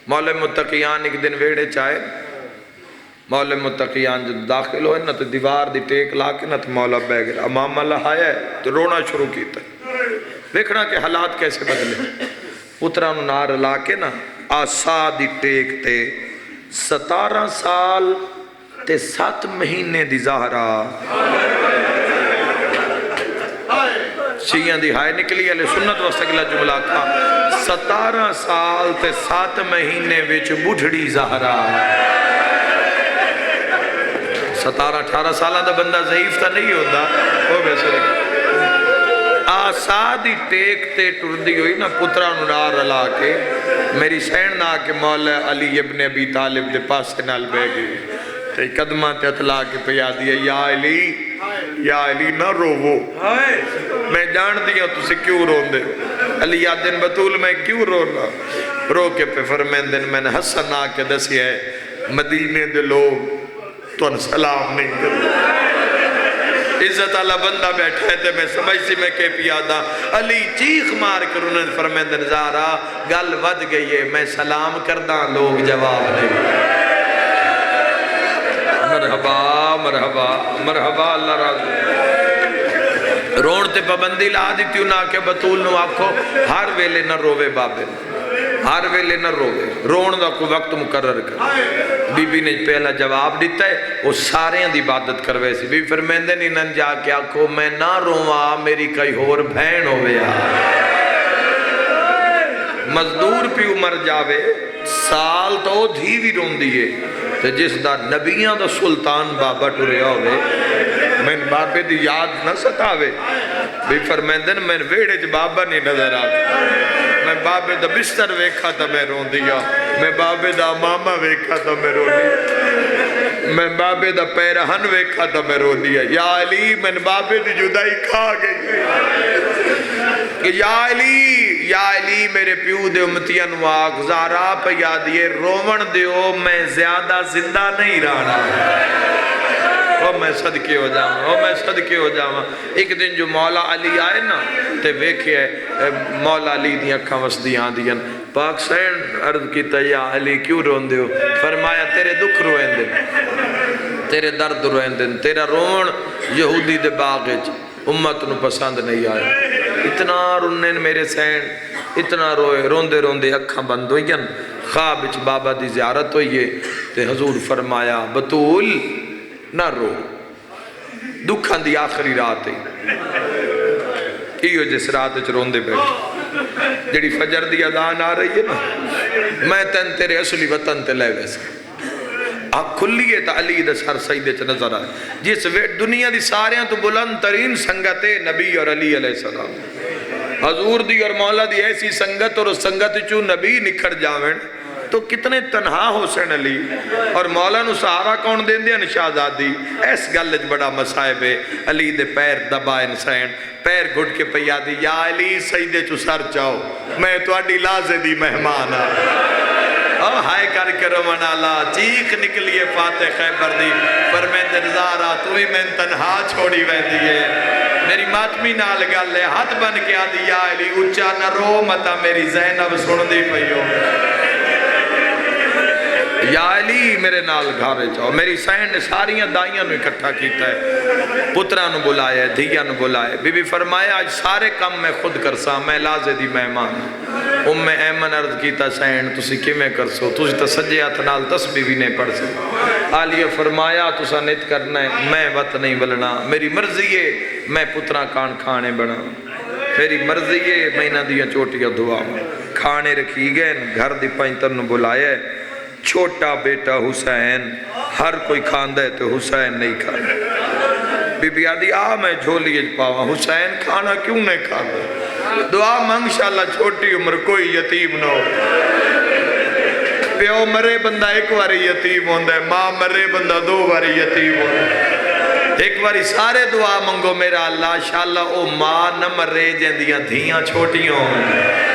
مولا متقیان ایک دن ویڑے چاہے مولا متقیان جب داخل ہوئے نا تو دیوار دی ٹیک لا کے نا تو مولا بے گرا امام اللہ آیا ہے تو رونا شروع کیتا ہے ویکھنا کہ حالات کیسے بدلے پترا نو نار لا کے نا آسا دی ٹیک تے 17 سال تے 7 مہینے دی زہرا شیعہ دی ہائے نکلی علیہ سنت واسطے اگلا جملہ تھا 17 سال تے 7 مہینے وچ بڑھڑی زہرا 17-18 سالہ دا بندہ ضعیف تا نہیں ہوتا وہ بیسے آسا دی ٹیک تے ٹردی ہوئی نا پترا نار علا کے میری سین نہ کہ مولا علی ابن ابی طالب دے پاس نال بے گئی تے قدمہ تے اطلاع کے پیا دیا یا علی نہ روو میں جان دیا تُسے کیوں رون دے علی یا دن بطول میں کیوں رونا رو کے پہ فرمین دن میں نے حسن آ کے دسی ہے مدینے دے لوگ تو ان سلام نہیں کرتے عزت اللہ بندہ بیٹھا ہے تے میں سمجھ سی میں کہ پیادا علی چیخ مار کر انہوں نے Fermin then Zara Gul with گئی ہے میں سلام کردہ لوگ جواب نہیں مرحبا مرحبا مرحبا اللہ راضی رون تے پابندی لا دی تیوں نہ کہ بطول نو آکھو ہر ویلے نہ روے بابے ہر ویلے نہ روے رون دا کوئی وقت مقرر کر بی بی نے پہلا جواب دیتا ہے وہ سارے دی عبادت کروے سی بی فرمیندے نہیں نن جا کے آکھو میں نہ رواں میری کئی ہور بہن ہویا مزدور پی عمر جاوے سال تو دھی بھی رون دیئے تے جس دا نبیاں دا سلطان بابا ٹوریا ہوئے میں بابے دی یاد نہ ستاوے بھی فرمیندن میں ویڑے جو بابا نہیں نظر آتا میں بابے دا بستر ویکھا تا میں رون دیا میں بابے دا ماما ویکھا تا میں رون دیا میں بابے دا پیرہن ویکھا تا میں رون دیا یا علی میں بابے دی جدائی کھا گئی یا علی میرے پیو دے امتیاں نواق زارا پہ یادیے رومن دیو میں زیادہ زندہ نہیں رہنا او میں صدقے ہو جاؤں ایک دن جو مولا علی آئے نا تے ویکھے مولا علی دی اکھاں وسدی آن دیا پاک سین عرض کیتا یا علی کیوں رون دیو فرمایا تیرے دکھ روئیں دن تیرے درد روئیں دن تیرا رون یہودی دے باغج امت نو پسند نہیں آیا اتنا رنن میرے سین اتنا روئے روندے اکھاں بند ہوئی خواب اچ بابا دی زیارت ہوئی تے حضور فرمایا بطول نہ رو دکھان دی آخری رات ہے ایو جس رات اچ روندے بیٹھے جڑی فجر دی اذان آ رہی ہے نا میں تن تیرے اصلی وطن تے لے ویسے آپ کھلی ہے تا علی دا سر سیدے چ نظر آئے جس دنیا دی ساریاں تو بلند ترین سنگت نبی اور علی علیہ السلام حضور دی اور مولا دی ایسی سنگت اور سنگت چو نبی نکھر جاویں تو کتنے تنہا حسین علی اور مولا نو سہارا کون دین دیا نشاہزادی ایس گلج بڑا مسائب ہے علی دے پیر دبائے انسان پیر گھٹ کے پیا دی یا علی سیدے چو سر چاہو میں تو اڈی لازے دی مہمان او ہائے کر کے رومن اللہ چیخ نکلیے فاتح خیبر دی پر میں دنزارہ تو ہی میں تنہا چھوڑی وے دیئے میری ماتمی نال گل ہے ہاتھ بن کے آدھی یا علی اچھا نہ رو متا میری زینب سن دی پئیو یا علی میرے نال گھارے جاؤ میری سین نے ساریاں دائیاں نو اکٹھا کیتا ہے پترہ نو بلائے دھیاں نو بلائے بی بی فرمایا آج سارے کام میں خود کرسا میں لازے دی مہمان ایمن عرض کیتا سین تسی کیویں کرسو تسی تا سجے ہاتھ نال تسبیح بھی نہیں پڑھ سکو آلیہ فرمایا تسا نت کرنا ہے میں وط نہیں بلنا میری مرضی ہے میں پترہ کان کھانے بنا میری مرضی ہے میں نہ دیا چوٹیاں دعا کھانے رکھی گئے گھر دی پینتر نو بلائے چھوٹا بیٹا حسین ہر کوئی کھاندہ ہے تو حسین نہیں کھانا بی بی آدھی میں جھولیے پاواں حسین کھانا کیوں نہیں کھانا دعا مانگشاءاللہ چھوٹی عمر کوئی یتیم نہ ہو پیو مرے بندہ ایک واری یتیم ہوندہ ہے ماں مرے بندہ 2 واری یتیم ہوندہ ہے ایک واری سارے دعا منگو میرا اللہ شاءاللہ او ماں نہ مرے جندیاں دھیاں چھوٹیاں ہوندہ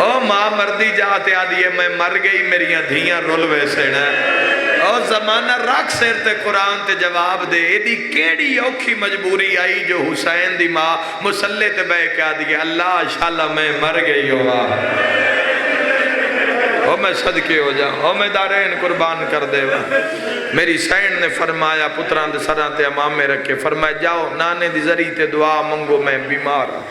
او ماں مردی جاتے آدھی ہے میں مر گئی میریاں دھیاں رول ویسے نا او زمانہ رکھ سیر تے قرآن تے جواب دے ایدی کیڑی اوکھی مجبوری آئی جو حسین دی ماں مسلح تے بے کے آدھی ہے اللہ شاءاللہ میں مر گئی ہوا او میں صدقے ہو جاؤں، او میں دارین قربان کر دے وا۔ میری سین نے فرمایا پتران دے سران تے امامے رکھے، فرمایا جاؤ نانے دی ذریعے تے دعا منگو، میں بیمار ہوں،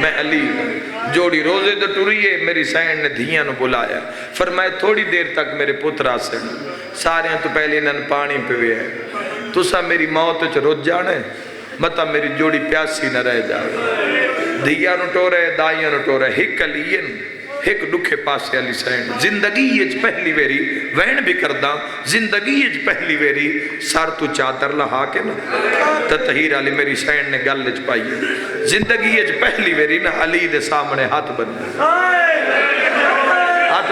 میں علی ہوں۔ جوڑی روزے دے ٹریے، میری سین نے دھیاں نو بلایا، فرمایا تھوڑی دیر تک میرے پترا سے ساریاں تو پہلے انہاں پانی پوے ہے، تسا میری موت وچ رج جانے متا میری جوڑی پیاسی نہ رہ جائے۔ دھیاں نو ٹورے دائیاں نو ٹورے، ہک علین ایک دکھے پاسے علی سین، زندگی اچ پہلی ویری وین بھی کردہ، زندگی اچ پہلی ویری سار تو چادر لہا کے نا تطہیر علی میری سین نے گل اچ پائی ہے، زندگی اچ پہلی ویری نا علی دے سامنے ہاتھ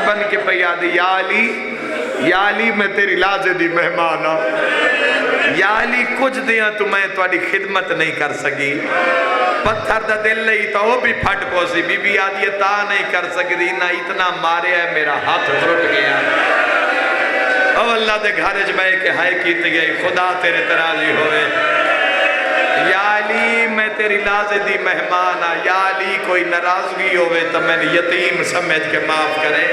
بن کے پیا دی، یا علی میں تیری لازے دی مہمان ہوں، یا علی کچھ دیاں تو میں تواڈی خدمت نہیں کر سکی، پتھر دا دل لئی تو وہ بھی پھٹ پوسی، بی بی آدھی تا نہیں کر سکتی، نہ اتنا مارے ہے میرا ہاتھ ٹوٹ گیا۔ او اللہ دے گھر میں کہ ہائے کیت گئی، خدا تیرے تراضی ہوئے، یا علی میں تیری لازے دی مہمان آ، یا علی کوئی ناراضگی ہوئے تو میں نے یتیم سمجھ کے معاف کرے۔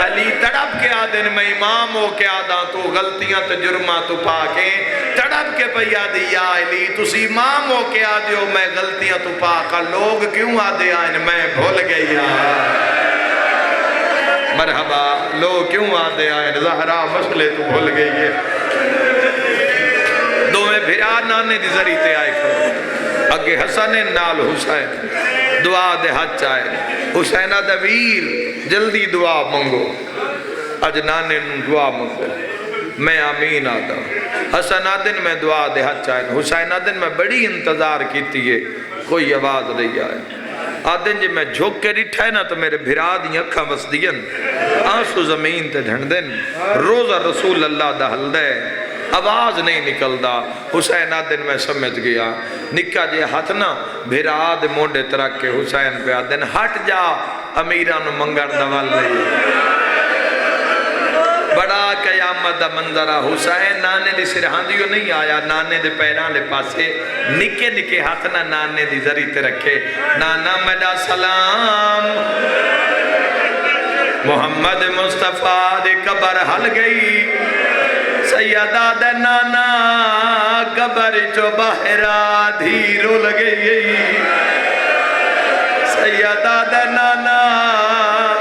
علی تڑپ کے آدن میں امام ہو کے آدھا تو غلطیاں تو جرمہ تو پاکے، تڑپ کے پیا دی یا علی تسی امام ہو کے آدھے ہو میں غلطیاں تو پاکا، لوگ کیوں آدھے آئین میں بھول گئی مرحبا، لوگ کیوں آدھے آئین زہرا مسئلے تو بھول گئی ہے۔ دو میں بھرا نانے دی ذریعے آئے کھڑو، اگے حسن نال حسین دعا دے ہاتھ چاہے، حسینہ دا ویر جلدی دعا منگو، اج نانے دعا منگو، میں آمین آدھا، حسن آدن میں دعا دے ہاتھ چاہے، حسین آدن میں بڑی انتظار کیتی ہے، کوئی آواز نہیں آئے، آدن جی میں جھوک کے ریٹھا ہے نا تو میرے بھرا دی اکھا وسدین، آنسو زمین تے ڈھنڈ روزہ رسول اللہ دا حل دے، آواز نہیں نکل دا، حسین آدن میں سمجھ گیا، نکا جے ہاتھ نا بھرا دے موڑے ترک کے حسین پہ آدن ہٹ جا امیران منگر دوال نہیں، بڑا قیامت دا منظرہ، حسین نانے دی سرحاندیوں نہیں آیا، نانے دے پیران لے پاسے نکے نکے ہاتھ نا نانے دی ذریعے رکھے، نانا میرا سلام، محمد مصطفیٰ دے قبر حل گئی، سیدہ دے نانا قبر چو بہرا دھیرو لگئی، سیدہ دے نانا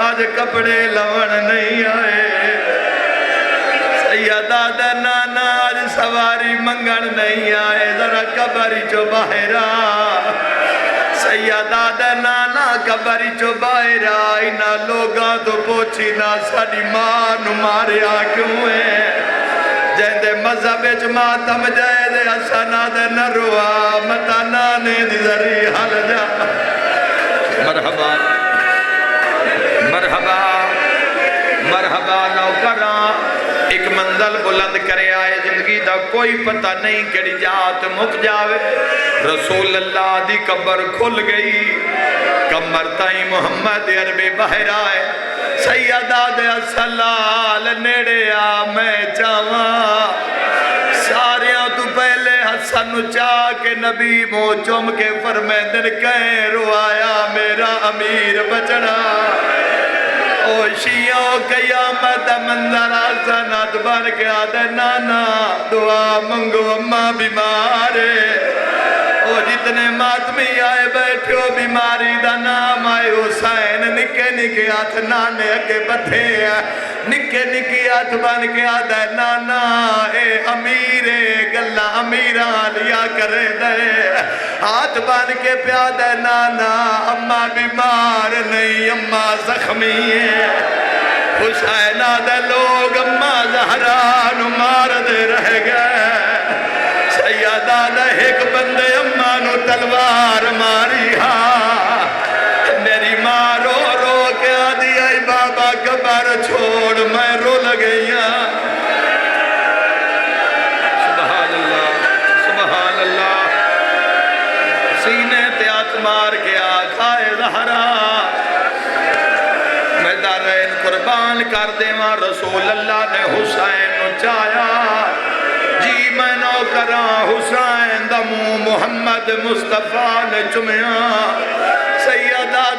آج کپڑے لون نہیں آئے، سیدہ دے نانا آج سواری منگن نہیں آئے، ذرا قبر چو بہرا، سیدہ دے نانا قبر چو بہرا، اینا لوگاں تو پوچھی نہ ساڑی ماں نو ماریا کیوں ہے، جہندے مذہب ماتم جائے دے حسنہ دے نروا متا نانے دی ذریع حل جا۔ مرحبا مرحبا مرحبا نوکران، ایک منزل بلند کرے آئے، زندگی دا کوئی پتہ نہیں کڑی جات مک جاوے، رسول اللہ دی قبر کھل گئی، کمر تائیں محمد عربی بہر آئے، سیدہ دے سلال نیڑے آ میں چاہاں، ساریاں تو پہلے حسن چاہ کے نبی مو چم کے فرمیدن کہیں روایا میرا امیر بچنا، او شیعوں قیامت منظر حسنت بن کے آدھے نانا دعا منگو اماں بیمارے، او جتنے ماتمی آئے بیٹھے ہو بیماری دا نام آئے حسین، نکے نکے ہاتھ نانے اگے بدھے ہیں، نکے نکے ہاتھ بن کے آدھے نانا اے امیرے گلہ امیران لیا کرے دے، ہاتھ بن کے پیادے نانا اماں بیمار نہیں اماں زخمی ہے، حسین آدھے لوگ اماں زہران مار دے رہ گئے، سیدہ دے ایک بندے اماں نو تلوار ماری ہاں، میری ماں رو رو کے آدھی آئی بابا قبر چھوڑ میں رو لگئیاں، سبحان اللہ سبحان اللہ، سینے تیات مار کے آکھائے زہرا، میں دارین قربان کر دے ماں رسول اللہ نے حسین نو چایا، جی میں نوکراں حسین دمو محمد مصطفیٰ نے چمیاں، سیدہ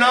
9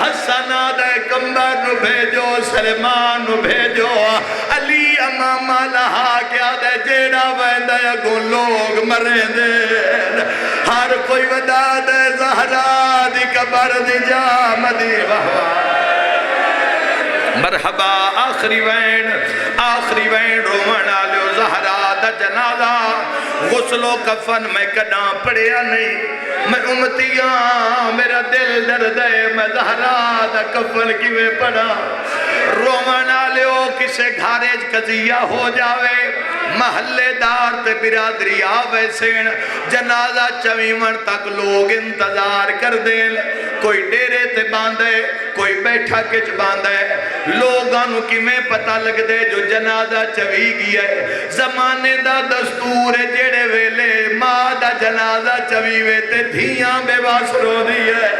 حسن دے کمبر نو بھیجو سلمان نو بھیجو علی امامہ لہا کیا دے جیڑا ویندہ اگوں لوگ مرے دے ہر کوئی ودا دے زہرا دی قبر دی جا مدی وحوا مرحبا آخری وین رومن آلیو زہرا دا جنازہ غسل و کفن میں کنا پڑیا نہیں میں امتیاں میرا دل درد ہے میں زہرا دا کفن کیویں پڑا رومن آلیو کسے گھاریج قضیہ ہو جاوے محلے دار تے برادری آوے سین جنازہ چویمن تک لوگ انتظار کر دیں کوئی ڈیرے تے باندھے کوئی بیٹھا کچ باندھے لوگانو کی میں پتہ لگ دے جو جنازہ چوی گیا ہے زمانے دا دستور جیڑے ویلے ماں دا جنازہ چوی وے تے دھیاں بے باس رو دی ہے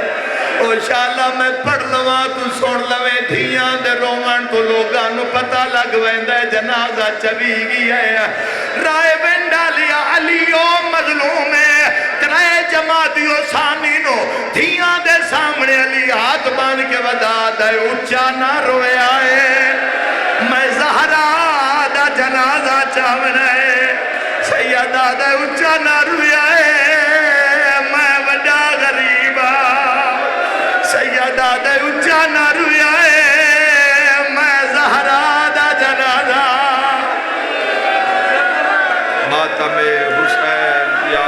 او شاءاللہ میں پڑھ لواں تو سن لوے دھیاں دے رومن تو لوگانو پتہ لگ ویندے جنازہ چوی گیا ہے رائے بنڈا لیا علیو مظلوم ہے کرائے جماعتیو سامینو دھیاں دے سامنے علی ہاتھ بان کے ودا دے اچھا نہ روئے آئے میں زہرا دا جنازہ چاونا ہے سیدہ دے اچھا نہ روئے آئے میں وڈا غریبا سیدہ دے اچھا نہ روئے آئے میں زہرا دا جنازہ ماتم حسین یا